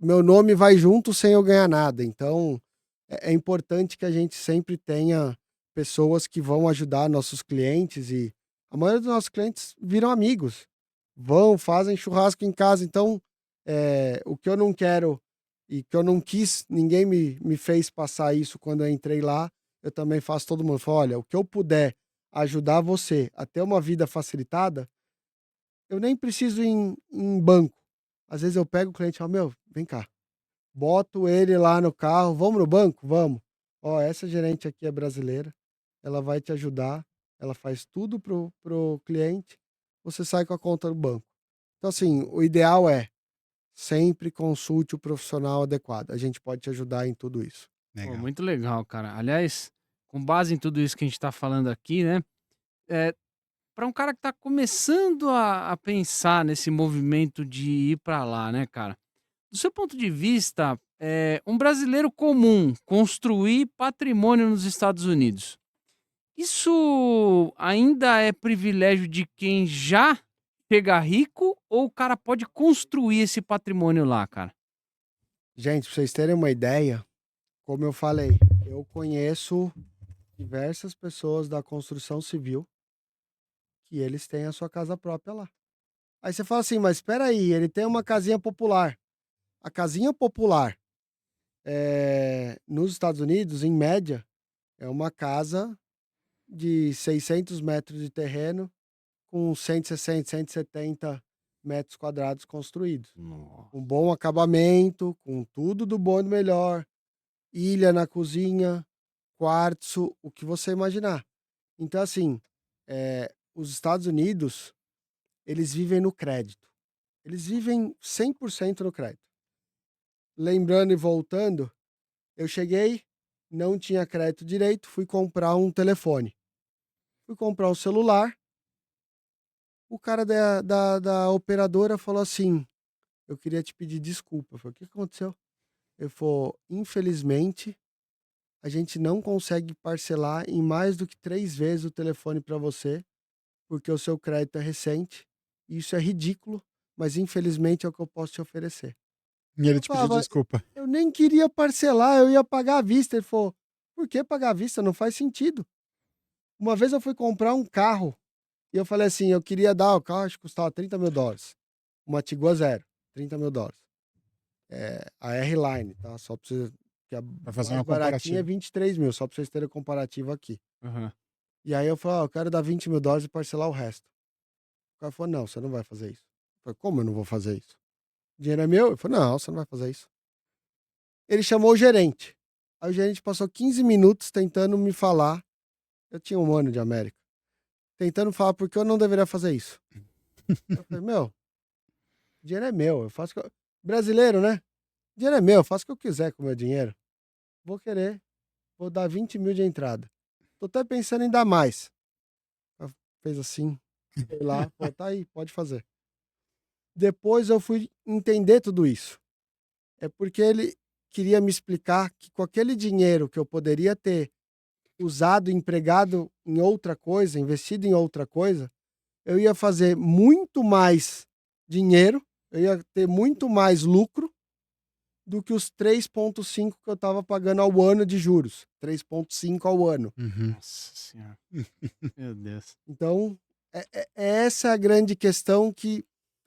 meu nome vai junto sem eu ganhar nada. Então, é importante que a gente sempre tenha pessoas que vão ajudar nossos clientes e a maioria dos nossos clientes viram amigos, vão, fazem churrasco em casa. Então, o que eu não quero e que eu não quis, ninguém me fez passar isso quando eu entrei lá, eu também faço todo mundo. Falo, olha, o que eu puder ajudar você a ter uma vida facilitada, eu nem preciso ir em banco. Às vezes eu pego o cliente e falo, meu, vem cá. Boto ele lá no carro, vamos no banco? Vamos. Ó, essa gerente aqui é brasileira, ela vai te ajudar, ela faz tudo pro cliente, você sai com a conta do banco. Então, assim, o ideal é sempre consulte o profissional adequado. A gente pode te ajudar em tudo isso. Pô, Legal. muito legal, cara. Aliás, com base em tudo isso que a gente tá falando aqui, né? Para um cara que tá começando a pensar nesse movimento de ir para lá, né, cara? Do seu ponto de vista, um brasileiro comum construir patrimônio nos Estados Unidos, isso ainda é privilégio de quem já chega rico ou o cara pode construir esse patrimônio lá, cara? Gente, pra vocês terem uma ideia, como eu falei, eu conheço diversas pessoas da construção civil que eles têm a sua casa própria lá. Aí você fala assim, mas espera aí, ele tem uma casinha popular. A casinha popular nos Estados Unidos, em média, é uma casa de 600 metros de terreno com 160, 170 metros quadrados construídos. Nossa. Um bom acabamento, com tudo do bom e do melhor, ilha na cozinha, quartzo, o que você imaginar. Então, assim, os Estados Unidos, eles vivem no crédito. Eles vivem 100% no crédito. Lembrando e voltando, eu cheguei, não tinha crédito direito, fui comprar um telefone. Fui comprar um celular, o cara da operadora falou assim, eu queria te pedir desculpa. Eu falei, o que aconteceu? Ele falou, infelizmente, a gente não consegue parcelar em mais do que 3 vezes o telefone para você, porque o seu crédito é recente. Isso é ridículo, mas infelizmente é o que eu posso te oferecer. E ele Eu te pediu falava, desculpa. eu nem queria parcelar, eu ia pagar à vista. Ele falou, por que pagar à vista? Não faz sentido. Uma vez eu fui comprar um carro e eu falei assim, eu queria dar o carro, acho que custava $30.000. Uma Tiguan Zero, $30.000. A R-Line, tá? Só pra você... Que a Pra fazer mais uma baratinha é comparativa. 23 mil, só pra vocês terem comparativo aqui. Aham. E aí eu falei, eu quero dar $20.000 e parcelar o resto. O cara falou, não, você não vai fazer isso. Eu falei, como eu não vou fazer isso? O dinheiro é meu? Ele falou, não, você não vai fazer isso. Ele chamou o gerente. Aí o gerente passou 15 minutos tentando me falar. Eu tinha 1 ano de América. Tentando falar por que eu não deveria fazer isso. Eu falei, meu, o dinheiro é meu. Eu faço o que eu... Brasileiro, né? O dinheiro é meu, eu faço o que eu quiser com o meu dinheiro. Vou querer. Vou dar 20 mil de entrada. Tô até pensando em dar mais. Ela fez assim, foi lá, falou, tá aí, pode fazer. Depois eu fui entender tudo isso. É porque ele queria me explicar que com aquele dinheiro que eu poderia ter usado, empregado em outra coisa, investido em outra coisa, eu ia fazer muito mais dinheiro, eu ia ter muito mais lucro do que os 3,5 que eu estava pagando ao ano de juros. 3,5 ao ano. Uhum. Nossa senhora. Meu Deus. Então, essa a grande questão que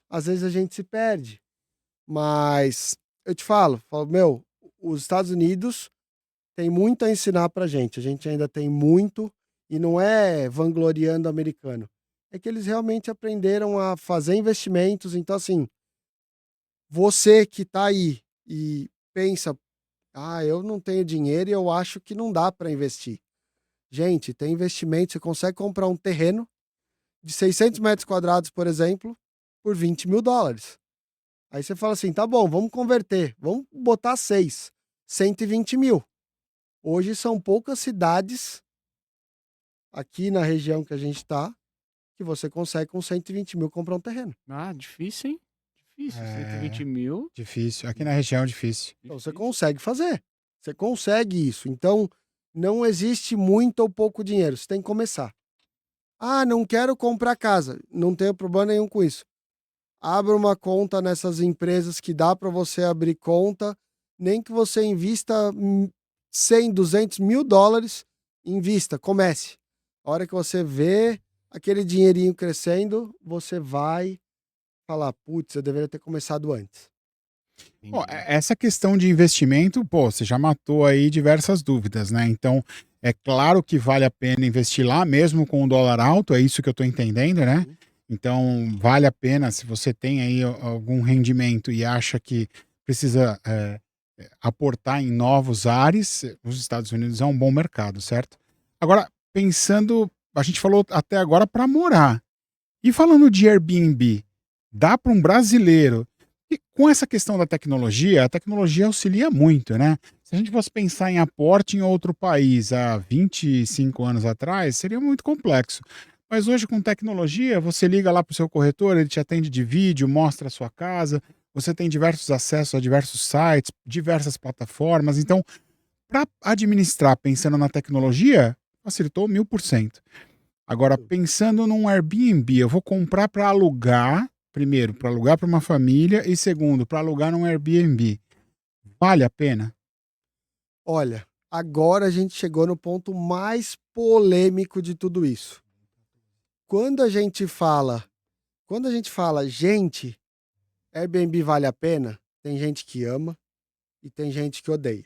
às vezes a gente se perde. Mas eu te falo, meu, os Estados Unidos tem muito a ensinar pra gente. A gente ainda tem muito, e não é vangloriando o americano. É que eles realmente aprenderam a fazer investimentos. Então, assim, você que tá aí e pensa, eu não tenho dinheiro e eu acho que não dá para investir. Gente, tem investimento, você consegue comprar um terreno de 600 metros quadrados, por exemplo, por $20.000. Aí você fala assim, tá bom, vamos converter, vamos botar 6, 120 mil. Hoje são poucas cidades aqui na região que a gente está que você consegue com 120 mil comprar um terreno. Ah, difícil, hein? Difícil, É. 120 mil. Difícil. Aqui na região é difícil. Então você Difícil. consegue fazer. Você consegue isso. Então não existe muito ou pouco dinheiro. Você tem que começar. Ah, não quero comprar casa. Não tenho problema nenhum com isso. Abra uma conta nessas empresas que dá para você abrir conta. Nem que você invista 100, 200 mil dólares. Invista, comece. A hora que você vê aquele dinheirinho crescendo, você vai falar, putz, eu deveria ter começado antes. Pô, essa questão de investimento, pô, você já matou aí diversas dúvidas, né? Então, é claro que vale a pena investir lá, mesmo com o dólar alto, é isso que eu tô entendendo, né? Então, vale a pena, se você tem aí algum rendimento e acha que precisa aportar em novos ares, os Estados Unidos é um bom mercado, certo? Agora, pensando, a gente falou até agora para morar. E falando de Airbnb, dá para um brasileiro. E com essa questão da tecnologia, a tecnologia auxilia muito, né? Se a gente fosse pensar em aporte em outro país há 25 anos atrás, seria muito complexo. Mas hoje, com tecnologia, você liga lá para o seu corretor, ele te atende de vídeo, mostra a sua casa, você tem diversos acessos a diversos sites, diversas plataformas. Então, para administrar pensando na tecnologia, facilitou 1000%. Agora, pensando num Airbnb, eu vou comprar para alugar, primeiro, para alugar para uma família e segundo, para alugar num Airbnb. Vale a pena? Olha, agora a gente chegou no ponto mais polêmico de tudo isso. Quando a gente fala, gente, Airbnb vale a pena, tem gente que ama e tem gente que odeia.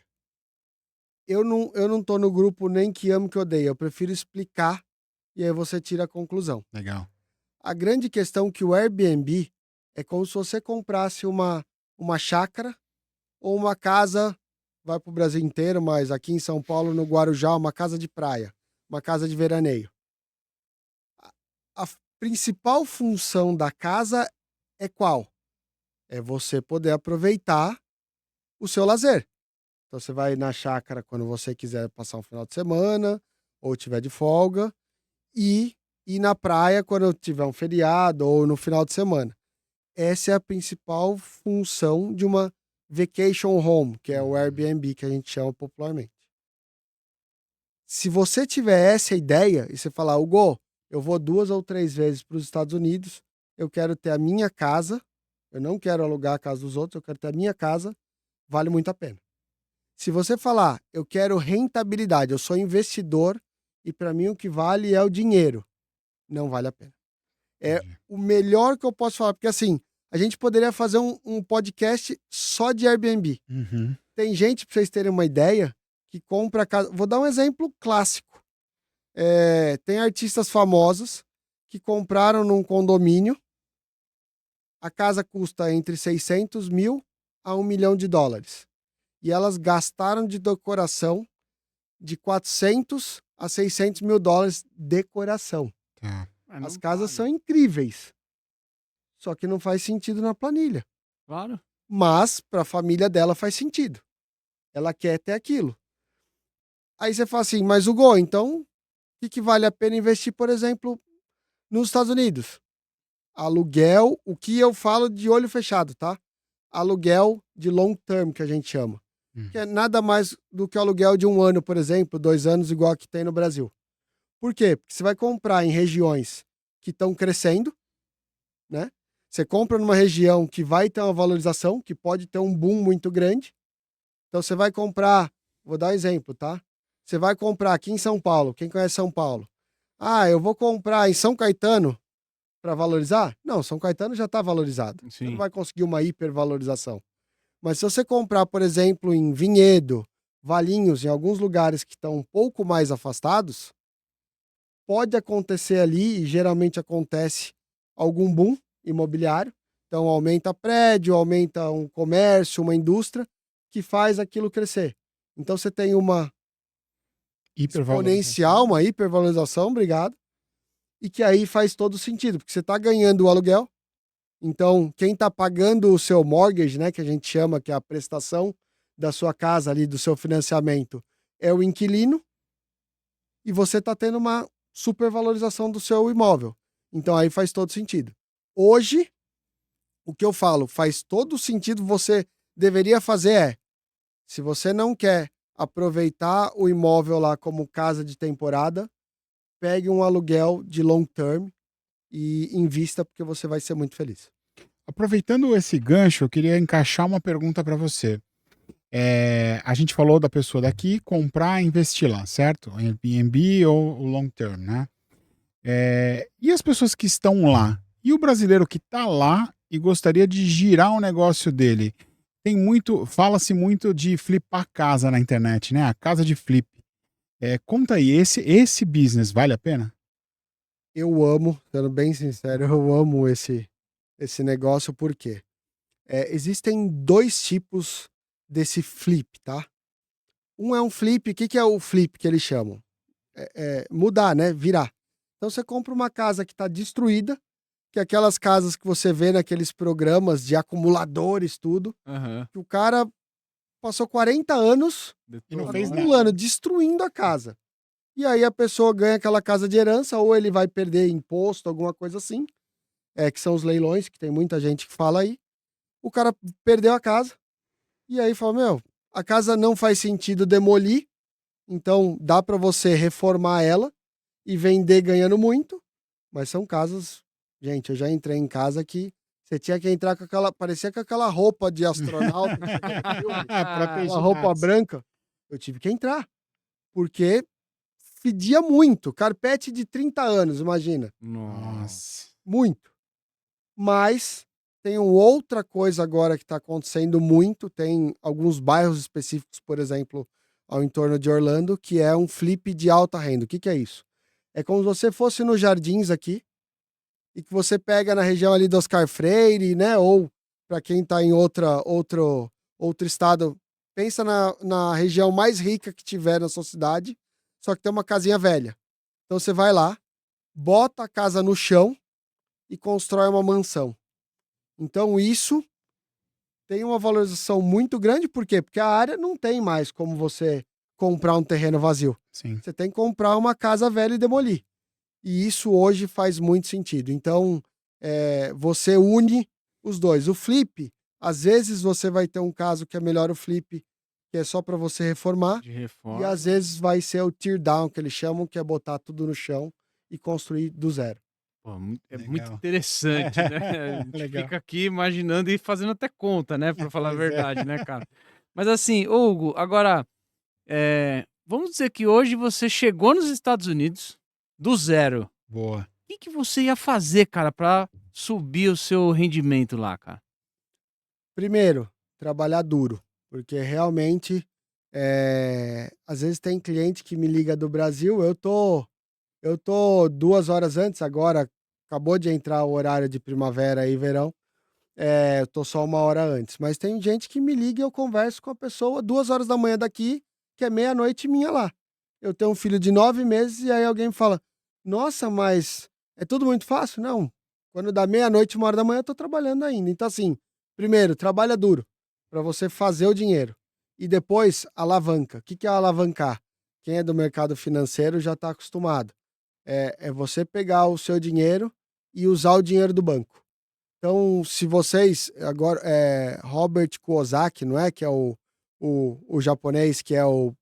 Eu não tô no grupo nem que amo que odeia, eu prefiro explicar e aí você tira a conclusão. Legal. A grande questão é que o Airbnb é como se você comprasse uma chácara ou uma casa, vai para o Brasil inteiro, mas aqui em São Paulo, no Guarujá, uma casa de praia, uma casa de veraneio. A principal função da casa é qual? É você poder aproveitar o seu lazer. Então você vai na chácara quando você quiser passar um final de semana ou tiver de folga e ir na praia quando tiver um feriado ou no final de semana. Essa é a principal função de uma vacation home, que é o Airbnb que a gente chama popularmente. Se você tiver essa ideia e você falar, Hugo, eu vou 2 ou 3 vezes para os Estados Unidos, eu quero ter a minha casa, eu não quero alugar a casa dos outros, eu quero ter a minha casa, vale muito a pena. Se você falar, eu quero rentabilidade, eu sou investidor e para mim o que vale é o dinheiro, não vale a pena. É o melhor que eu posso falar, porque assim, a gente poderia fazer um podcast só de Airbnb. Uhum. Tem gente, para vocês terem uma ideia, que compra casa. Vou dar um exemplo clássico. Tem artistas famosos que compraram num condomínio. A casa custa entre 600 mil a $1 milhão. E elas gastaram de decoração de 400 a 600 mil dólares decoração. Tá. As casas são incríveis. Só que não faz sentido na planilha. Claro. Mas para a família dela faz sentido. Ela quer ter aquilo. Aí você fala assim, mas Hugo, então o que vale a pena investir, por exemplo, nos Estados Unidos? Aluguel, o que eu falo de olho fechado, tá? Aluguel de long term, que a gente chama. Que é nada mais do que aluguel de 1 ano, por exemplo, 2 anos, igual que tem no Brasil. Por quê? Porque você vai comprar em regiões que estão crescendo, né? Você compra numa região que vai ter uma valorização, que pode ter um boom muito grande. Então você vai comprar, vou dar um exemplo, tá? Você vai comprar aqui em São Paulo, quem conhece São Paulo? Ah, eu vou comprar em São Caetano para valorizar? Não, São Caetano já está valorizado. Você não vai conseguir uma hipervalorização. Mas se você comprar, por exemplo, em Vinhedo, Valinhos, em alguns lugares que estão um pouco mais afastados, pode acontecer ali, e geralmente acontece, algum boom imobiliário. Então aumenta prédio, aumenta um comércio, uma indústria, que faz aquilo crescer. Então você tem uma exponencial, uma hipervalorização, obrigado, e que aí faz todo sentido, porque você está ganhando o aluguel. Então, quem está pagando o seu mortgage, né, que a gente chama, que é a prestação da sua casa ali, do seu financiamento, é o inquilino e você está tendo uma supervalorização do seu imóvel. Então aí faz todo sentido. Hoje, o que eu falo, faz todo sentido, você deveria fazer se você não quer aproveitar o imóvel lá como casa de temporada, pegue um aluguel de long term e invista porque você vai ser muito feliz. Aproveitando esse gancho, eu queria encaixar uma pergunta para você. A gente falou da pessoa daqui comprar e investir lá, certo? Airbnb ou long term, né? E as pessoas que estão lá? E o brasileiro que está lá e gostaria de girar o negócio dele? Fala-se muito de flipar casa na internet, né? A casa de flip. Conta aí, esse business vale a pena? Eu amo, sendo bem sincero, eu amo esse negócio porque existem 2 tipos desse flip, tá? Um é um flip, o que é o flip que eles chamam? Mudar, né? Virar. Então você compra uma casa que está destruída, que é aquelas casas que você vê naqueles programas de acumuladores, tudo, Aham. que o cara passou 40 anos E não fez nada. acumulando, destruindo a casa. E aí a pessoa ganha aquela casa de herança, ou ele vai perder imposto, alguma coisa assim, que são os leilões, que tem muita gente que fala aí. O cara perdeu a casa, e aí fala, meu, a casa não faz sentido demolir, então dá para você reformar ela e vender ganhando muito, mas são casas, gente, eu já entrei em casa que você tinha que entrar com aquela, parecia com aquela roupa de astronauta, que você vê no filme, aquela roupa Protegidaço. branca, eu tive que entrar, porque fedia muito, carpete de 30 anos, imagina, Nossa. Nossa. muito. Mas tem outra coisa agora que está acontecendo muito, tem alguns bairros específicos, por exemplo, ao entorno de Orlando, que é um flip de alta renda. O que é isso? É como se você fosse nos Jardins aqui e que você pega na região ali do Oscar Freire, né? Ou para quem está em outro estado, pensa na região mais rica que tiver na sua cidade, só que tem uma casinha velha. Então você vai lá, bota a casa no chão e constrói uma mansão. Então isso tem uma valorização muito grande, por quê? Porque a área não tem mais como você comprar um terreno vazio. Sim. Você tem que comprar uma casa velha e demolir. E isso hoje faz muito sentido. Então, você une os dois. O flip, às vezes você vai ter um caso que é melhor o flip, que é só para você reformar, De e reforma. às vezes vai ser o tear down, que eles chamam, que é botar tudo no chão e construir do zero. Pô, é muito Legal. interessante, né? A gente Legal. fica aqui imaginando e fazendo até conta, né? Pra falar a Pois é. verdade, né, cara? Mas assim, ô Hugo, agora, vamos dizer que hoje você chegou nos Estados Unidos do zero. Boa. O que você ia fazer, cara, pra subir o seu rendimento lá, cara? Primeiro, trabalhar duro, porque realmente, às vezes tem cliente que me liga do Brasil, eu tô 2 horas antes, agora acabou de entrar o horário de primavera e verão, eu tô só 1 hora antes, mas tem gente que me liga e eu converso com a pessoa 2 horas da manhã daqui, que é meia-noite minha lá. Eu tenho um filho de 9 meses e aí alguém me fala: "Nossa, mas é tudo muito fácil?" Não, quando dá meia-noite, 1 hora da manhã eu tô trabalhando ainda. Então assim, primeiro, trabalha duro, para você fazer o dinheiro, e depois alavanca. O que é alavancar? Quem é do mercado financeiro já está acostumado. É você pegar o seu dinheiro e usar o dinheiro do banco. Então, se vocês agora, Robert Kiyosaki, não é, que é o japonês que é o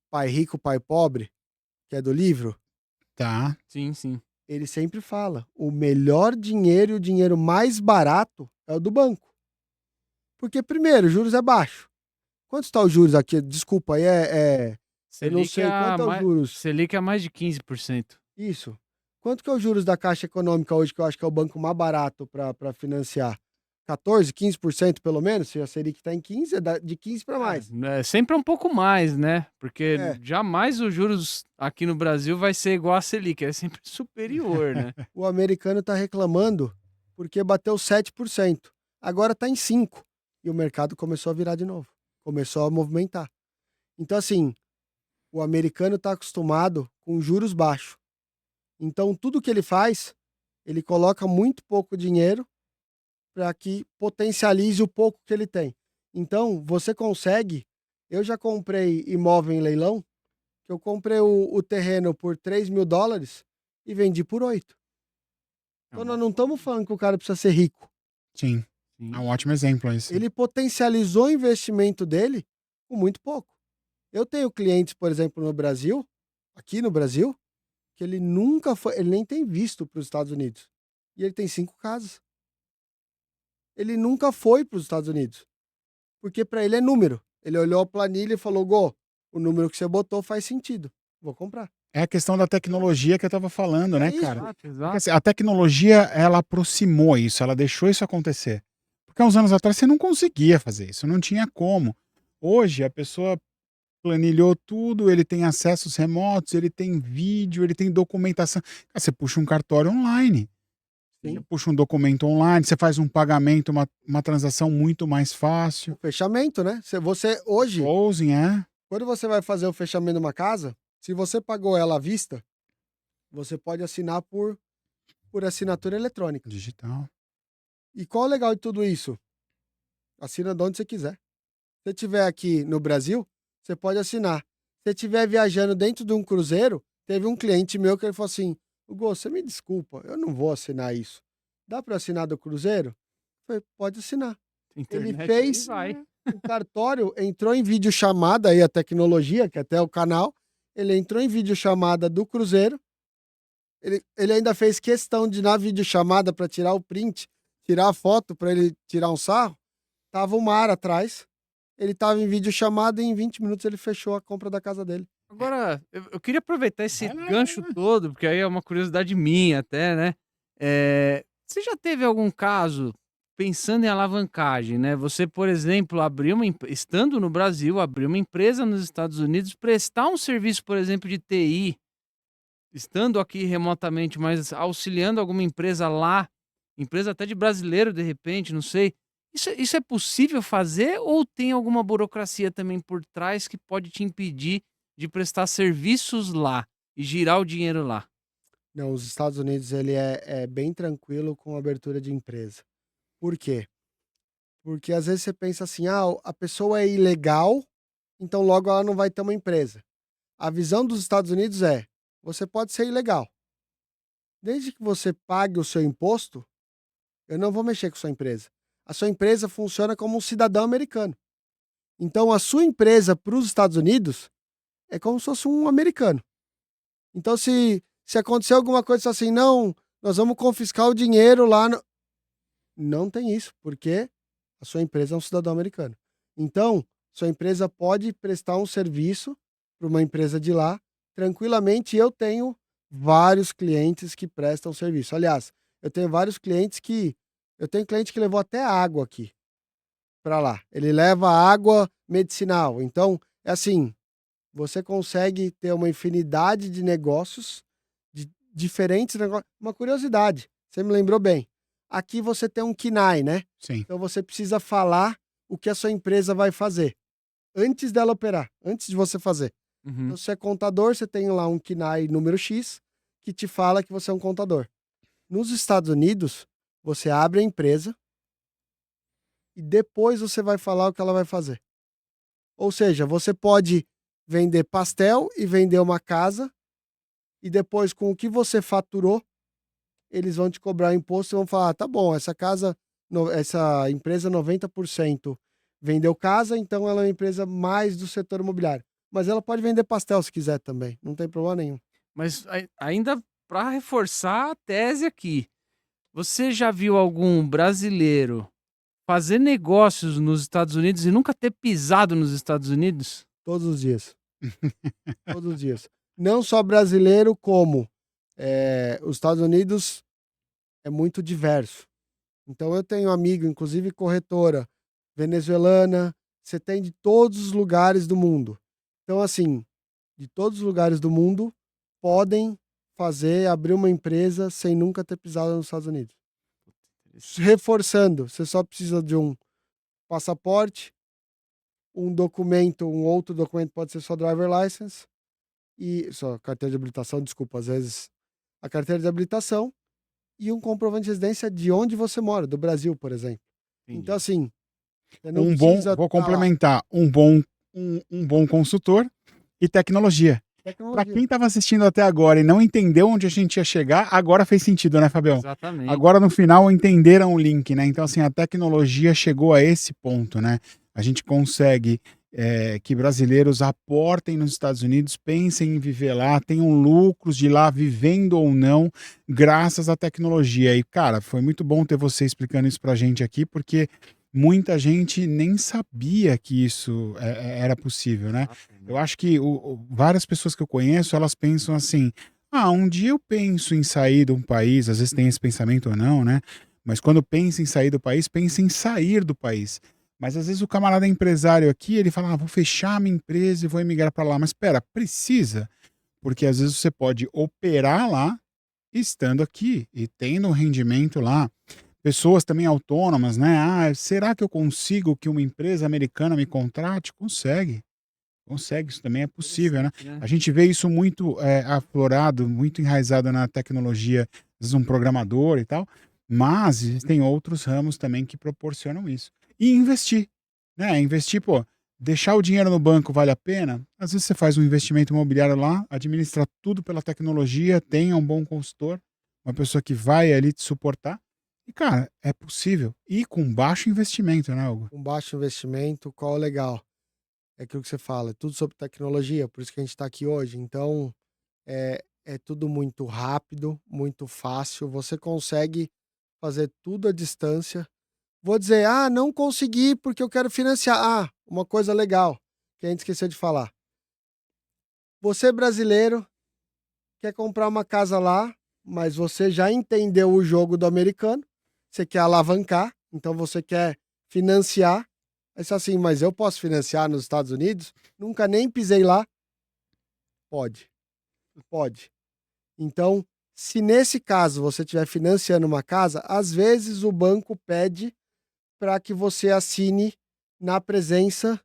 Pai Rico, Pai Pobre, que é do livro, Tá. Sim, sim. ele sempre fala: o melhor dinheiro e o dinheiro mais barato é o do banco. Porque, primeiro, o juros é baixo. Quanto está os juros aqui? Desculpa, aí eu não sei quanto é os juros. Selic é mais de 15%. Isso. Quanto que é os juros da Caixa Econômica hoje, que eu acho que é o banco mais barato para financiar? 14, 15% pelo menos? Se a Selic está em 15, de 15 para mais. Sempre um pouco mais, né? Porque É. jamais os juros aqui no Brasil vai ser igual a Selic, é sempre superior, né? O americano está reclamando porque bateu 7%. Agora está em 5%. E o mercado começou a virar de novo. Começou a movimentar. Então, assim, o americano está acostumado com juros baixos. Então, tudo que ele faz, ele coloca muito pouco dinheiro para que potencialize o pouco que ele tem. Então, você consegue Eu já comprei imóvel em leilão, que eu comprei o terreno por $3.000 e vendi por 8. Então nós não estamos falando que o cara precisa ser rico. Sim. Sim. É um ótimo exemplo isso. Ele potencializou o investimento dele com muito pouco. Eu tenho clientes, por exemplo, no Brasil, aqui no Brasil, que ele nunca foi, ele nem tem visto para os Estados Unidos. E ele tem 5 casas. Ele nunca foi para os Estados Unidos. Porque para ele é número. Ele olhou a planilha e falou: Gô, o número que você botou faz sentido. Vou comprar. É a questão da tecnologia que eu tava falando, né, isso. cara? Exato, Porque, exato. assim, a tecnologia, ela aproximou isso, ela deixou isso acontecer. Porque há uns anos atrás você não conseguia fazer isso, não tinha como. Hoje a pessoa planilhou tudo, ele tem acessos remotos, ele tem vídeo, ele tem documentação. Cara, você puxa um cartório online, você Sim. puxa um documento online, você faz um pagamento, uma transação muito mais O fácil. fechamento, né? Você hoje, Closing, quando você vai fazer o fechamento de uma casa, se você pagou ela à vista, você pode assinar por assinatura eletrônica. digital. E qual é o legal de tudo isso? Assina de onde você quiser. Se você estiver aqui no Brasil, você pode assinar. Se você estiver viajando dentro de um cruzeiro, teve um cliente meu que ele falou assim: Hugo, você me desculpa, eu não vou assinar isso. Dá para assinar do cruzeiro? Eu falei: pode assinar. Ele Internet fez aí vai. o cartório, entrou em videochamada, aí a tecnologia, que até é o canal, ele entrou em videochamada do cruzeiro. Ele ainda fez questão de, na videochamada, para tirar o print, tirar a foto para ele tirar um sarro. Tava o mar atrás. Ele tava em videochamada e em 20 minutos ele fechou a compra da casa dele. Agora, eu queria aproveitar esse Vai lá, gancho vai lá. todo, porque aí é uma curiosidade minha até, né? Você já teve algum caso, pensando em alavancagem, né? Você, por exemplo, abriu estando no Brasil, abriu uma empresa nos Estados Unidos, prestar um serviço, por exemplo, de TI, estando aqui remotamente, mas auxiliando alguma empresa lá, empresa até de brasileiro, de repente, não sei. Isso é possível fazer ou tem alguma burocracia também por trás que pode te impedir de prestar serviços lá e girar o dinheiro lá? Não, os Estados Unidos ele é bem tranquilo com a abertura de empresa. Por quê? Porque às vezes você pensa assim, a pessoa é ilegal, então logo ela não vai ter uma empresa. A visão dos Estados Unidos é, você pode ser ilegal. Desde que você pague o seu imposto, eu não vou mexer com sua empresa. A sua empresa funciona como um cidadão americano. Então a sua empresa para os Estados Unidos é como se fosse um americano. Então se acontecer alguma coisa assim, não, nós vamos confiscar o dinheiro lá no... Não tem isso, porque a sua empresa é um cidadão americano. Então, sua empresa pode prestar um serviço para uma empresa de lá tranquilamente. Eu tenho vários clientes que prestam serviço. Aliás, eu tenho vários clientes que... Eu tenho cliente que levou até água aqui para lá. Ele leva água medicinal. Então, é assim, você consegue ter uma infinidade de negócios, de diferentes negócios. Uma curiosidade, você me lembrou bem. Aqui você tem um KNAI, né? Sim. Então você precisa falar o que a sua empresa vai fazer antes dela operar, antes de você fazer. Uhum. Então, se você é contador, você tem lá um KNAI número X que te fala que você é um contador. Nos Estados Unidos, você abre a empresa e depois você vai falar o que ela vai fazer. Ou seja, você pode vender pastel e vender uma casa e depois, com o que você faturou, eles vão te cobrar imposto e vão falar: tá bom, essa essa empresa 90% vendeu casa, então ela é uma empresa mais do setor imobiliário. Mas ela pode vender pastel se quiser também, não tem problema nenhum. Mas ainda para reforçar a tese aqui, você já viu algum brasileiro fazer negócios nos Estados Unidos e nunca ter pisado nos Estados Unidos? Todos os dias. Todos os dias. Não só brasileiro, como os Estados Unidos é muito diverso. Então eu tenho amigo, inclusive corretora venezuelana, você tem de todos os lugares do mundo. Então, assim, de todos os lugares do mundo podem abrir uma empresa sem nunca ter pisado nos Estados Unidos. Reforçando, você só precisa de um passaporte, um documento, um outro documento pode ser só driver license e só carteira de habilitação, desculpa, às vezes a carteira de habilitação e um comprovante de residência de onde você mora, do Brasil, por exemplo. Entendi. Então, assim, você não precisa Vou tá lá. complementar, um um bom consultor e tecnologia. Para Tecnologia. quem estava assistindo até agora e não entendeu onde a gente ia chegar, agora fez sentido, né, Fabião? Exatamente. Agora no final entenderam o link, né? Então, assim, a tecnologia chegou a esse ponto, né? A gente consegue que brasileiros aportem nos Estados Unidos, pensem em viver lá, tenham lucros de lá, vivendo ou não, graças à tecnologia. E, cara, foi muito bom ter você explicando isso pra gente aqui, porque muita gente nem sabia que isso era possível, né? Eu acho que várias pessoas que eu conheço, elas pensam assim, um dia eu penso em sair de um país, às vezes tem esse pensamento ou não, né? Mas quando pensa em sair do país, pensa em sair do país. Mas às vezes o camarada empresário aqui, ele fala, vou fechar a minha empresa e vou emigrar para lá. Mas espera, precisa? Porque às vezes você pode operar lá estando aqui e tendo um rendimento lá. Pessoas também autônomas, né? Será que eu consigo que uma empresa americana me contrate? Consegue. Consegue, isso também é possível, né? A gente vê isso muito aflorado, muito enraizado na tecnologia, às vezes um programador e tal, mas existem outros ramos também que proporcionam isso. E investir, né? Investir, pô, deixar o dinheiro no banco vale a pena? Às vezes você faz um investimento imobiliário lá, administra tudo pela tecnologia, tenha um bom consultor, uma pessoa que vai ali te suportar. E, cara, é possível. E com baixo investimento, né, Hugo? Com baixo investimento, qual é legal? É aquilo que você fala, é tudo sobre tecnologia, por isso que a gente está aqui hoje. Então, é tudo muito rápido, muito fácil. Você consegue fazer tudo à distância. Vou dizer, não consegui porque eu quero financiar. Uma coisa legal que a gente esqueceu de falar. Você brasileiro quer comprar uma casa lá, mas você já entendeu o jogo do americano, você quer alavancar, então você quer financiar. Aí você fala assim, mas eu posso financiar nos Estados Unidos? Nunca nem pisei lá. Pode. Pode. Então, se nesse caso você estiver financiando uma casa, às vezes o banco pede para que você assine na presença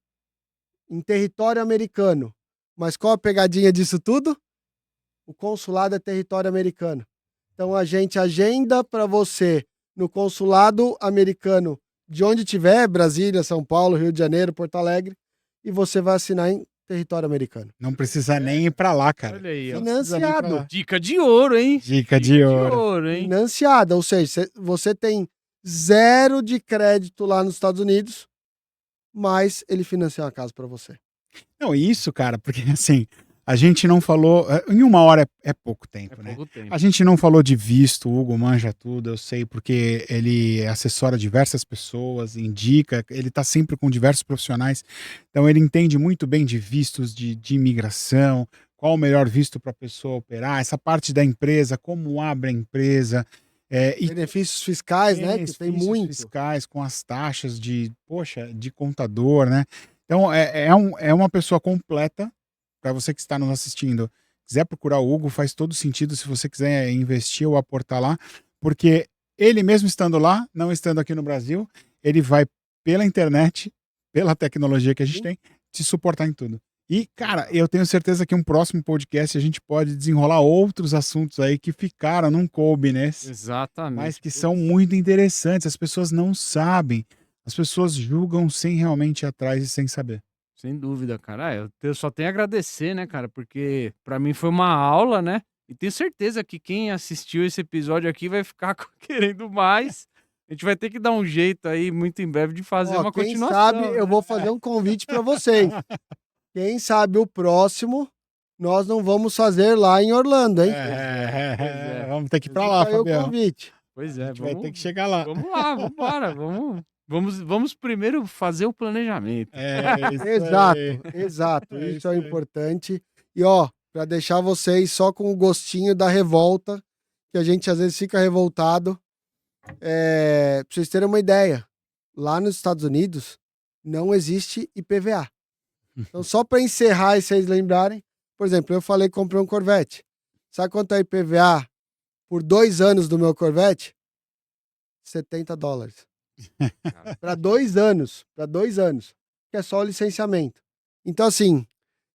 em território americano. Mas qual a pegadinha disso tudo? O consulado é território americano. Então a gente agenda para você no consulado americano de onde tiver, Brasília, São Paulo, Rio de Janeiro, Porto Alegre, e você vai assinar em território americano. Não precisa nem ir pra lá, cara. Olha aí, ó. Não precisa nem ir pra Financiado. lá. Dica de ouro, hein? Dica de ouro. hein? Financiada, ou seja, você tem 0 de crédito lá nos Estados Unidos, mas ele financia uma casa para você. Não, isso, cara, porque assim, a gente não falou. Em 1 hora é pouco tempo, né? pouco tempo. A gente não falou de visto, o Hugo manja tudo, eu sei, porque ele assessora diversas pessoas, indica, ele tá sempre com diversos profissionais, então ele entende muito bem de vistos de imigração, qual o melhor visto para a pessoa operar, essa parte da empresa, como abre a empresa. E Benefícios fiscais, né? Que tem benefícios muito. fiscais com as taxas de contador, né? Então, é uma pessoa completa. Para você que está nos assistindo, quiser procurar o Hugo, faz todo sentido se você quiser investir ou aportar lá, porque ele mesmo estando lá, não estando aqui no Brasil, ele vai pela internet, pela tecnologia que a gente tem, te suportar em tudo. E, cara, eu tenho certeza que um próximo podcast a gente pode desenrolar outros assuntos aí que ficaram, não coube nesse, Exatamente. mas que são muito interessantes. As pessoas não sabem, as pessoas julgam sem realmente ir atrás e sem saber. Sem dúvida, cara. Eu só tenho a agradecer, né, cara? Porque pra mim foi uma aula, né? E tenho certeza que quem assistiu esse episódio aqui vai ficar querendo mais. A gente vai ter que dar um jeito aí, muito em breve, de fazer uma Quem continuação. sabe eu né? vou fazer um convite para vocês. Quem sabe o próximo nós não vamos fazer lá em Orlando, hein? Pois é. Vamos ter que ir pra Fica lá, aí o Fabião. convite. Pois A é, gente vai ter que chegar lá. Vamos lá, vamos embora. Vamos primeiro fazer o planejamento. Isso Exato, aí. exato. É Isso isso é aí. importante. E para deixar vocês só com o gostinho da revolta, que a gente às vezes fica revoltado. Pra vocês terem uma ideia, lá nos Estados Unidos não existe IPVA. Então, só para encerrar e vocês lembrarem, por exemplo, eu falei que comprei um Corvette. Sabe quanto é IPVA por 2 anos do meu Corvette? $70. Para 2 anos. Para 2 anos. Que é só o licenciamento. Então, assim,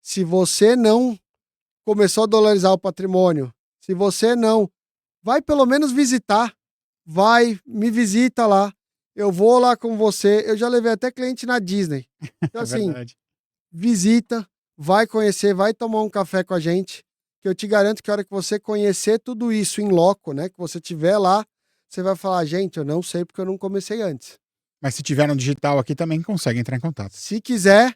se você não começou a dolarizar o patrimônio, se você não, vai pelo menos visitar. Vai, me visita lá. Eu vou lá com você. Eu já levei até cliente na Disney. Então, É assim, verdade. visita, vai conhecer, vai tomar um café com a gente, que eu te garanto que a hora que você conhecer tudo isso em loco, né, que você tiver lá, você vai falar, gente, eu não sei porque eu não comecei antes. Mas se tiver no digital aqui também consegue entrar em contato. Se quiser,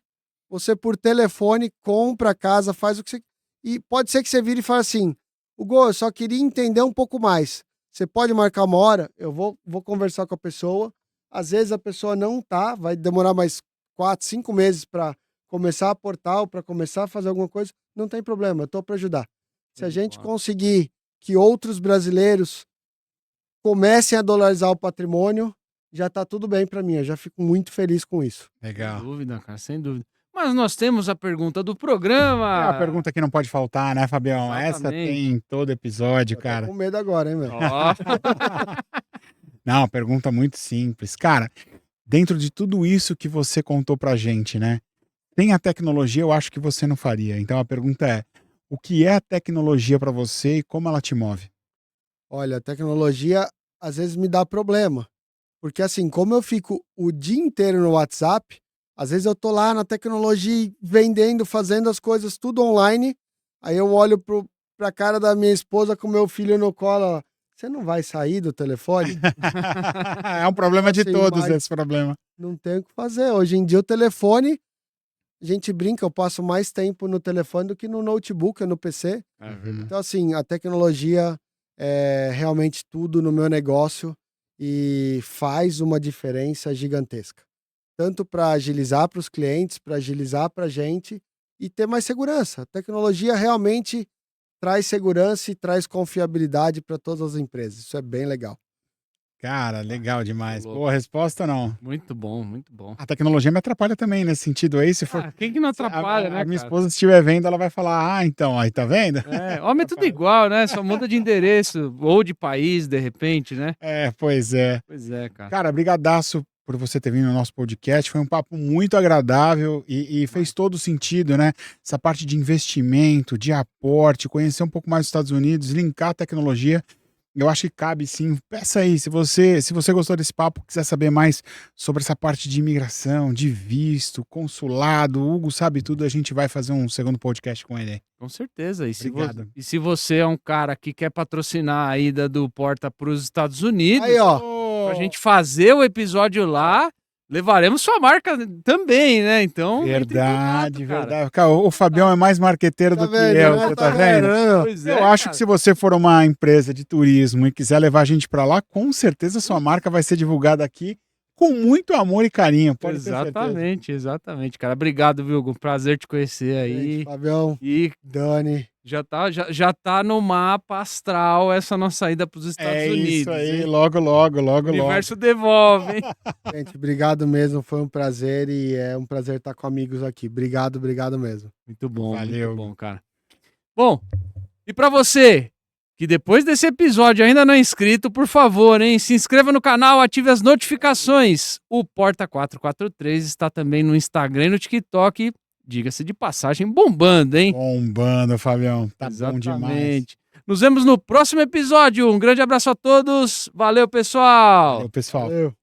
você por telefone compra a casa, faz o que você... E pode ser que você vire e fale assim, Hugo, eu só queria entender um pouco mais. Você pode marcar uma hora? Eu vou conversar com a pessoa. Às vezes a pessoa não tá, vai demorar mais 4, 5 meses para começar a portal, para começar a fazer alguma coisa. Não tem problema, eu tô para ajudar. Se a gente conseguir que outros brasileiros comecem a dolarizar o patrimônio, já tá tudo bem para mim. Eu já fico muito feliz com isso. Legal. Sem dúvida, cara, sem dúvida. Mas nós temos a pergunta do programa. É uma pergunta que não pode faltar, né, Fabião? Exatamente. Essa tem em todo episódio, cara. Tô com medo agora, hein, velho? Ó. Não, uma pergunta muito simples. Cara, dentro de tudo isso que você contou pra gente, né? Tem a tecnologia, eu acho que você não faria. Então a pergunta é, o que é a tecnologia pra você e como ela te move? Olha, a tecnologia às vezes me dá problema. Porque assim, como eu fico o dia inteiro no WhatsApp, às vezes eu tô lá na tecnologia vendendo, fazendo as coisas tudo online, aí eu olho pra cara da minha esposa com meu filho no colo, ela, você não vai sair do telefone? É um problema de Assim, todos mas- esse problema. Não tem o que fazer. Hoje em dia o telefone, a gente brinca, eu passo mais tempo no telefone do que no notebook, no PC. É verdade. Então, assim, a tecnologia é realmente tudo no meu negócio e faz uma diferença gigantesca. Tanto para agilizar para os clientes, para agilizar para a gente e ter mais segurança. A tecnologia realmente traz segurança e traz confiabilidade para todas as empresas. Isso é bem legal. Cara, legal demais. louco. Boa resposta, não. Muito bom, muito bom. A tecnologia me atrapalha também nesse sentido aí, se for... Ah, quem que não atrapalha, né, a minha cara? esposa, se estiver vendo, ela vai falar, ah, então, aí tá vendo? É, homem é tudo igual, né? Só muda de endereço ou de país, de repente, né? É, pois é. Pois é, cara. Cara, brigadaço por você ter vindo no nosso podcast. Foi um papo muito agradável e fez todo sentido, né? Essa parte de investimento, de aporte, conhecer um pouco mais dos Estados Unidos, linkar a tecnologia. Eu acho que cabe sim. Peça aí, se você gostou desse papo, quiser saber mais sobre essa parte de imigração, de visto, consulado, o Hugo sabe tudo, a gente vai fazer um segundo podcast com ele. Com certeza. Obrigado. E se você é um cara que quer patrocinar a ida do Porta para os Estados Unidos, Aí, ó. pra gente fazer o episódio lá, levaremos sua marca também, né? Então, entre em Verdade, contato, cara. verdade. Cara, o Fabião é mais marqueteiro do que eu, né? você tá vendo? Pois é, Eu acho cara. que se você for uma empresa de turismo e quiser levar a gente pra lá, com certeza sua marca vai ser divulgada aqui com muito amor e carinho. Pode ter certeza. Exatamente, exatamente, cara. Obrigado, viu, Hugo? Prazer te conhecer aí. Gente, Fabião, E Dani, já tá no mapa astral essa nossa ida para os Estados É Unidos. isso aí, hein? logo, logo. O universo devolve, hein? gente, obrigado mesmo, foi um prazer e é um prazer estar com amigos aqui. Obrigado mesmo. Muito bom, Valeu. muito bom, cara. Bom, e pra você que depois desse episódio ainda não é inscrito, por favor, hein, se inscreva no canal, ative as notificações. O Porta 443 está também no Instagram e no TikTok, diga-se de passagem, bombando, hein? Bombando, Fabião. Tá bom demais. Exatamente. Nos vemos no próximo episódio. Um grande abraço a todos. Valeu, pessoal. Valeu, pessoal. Valeu.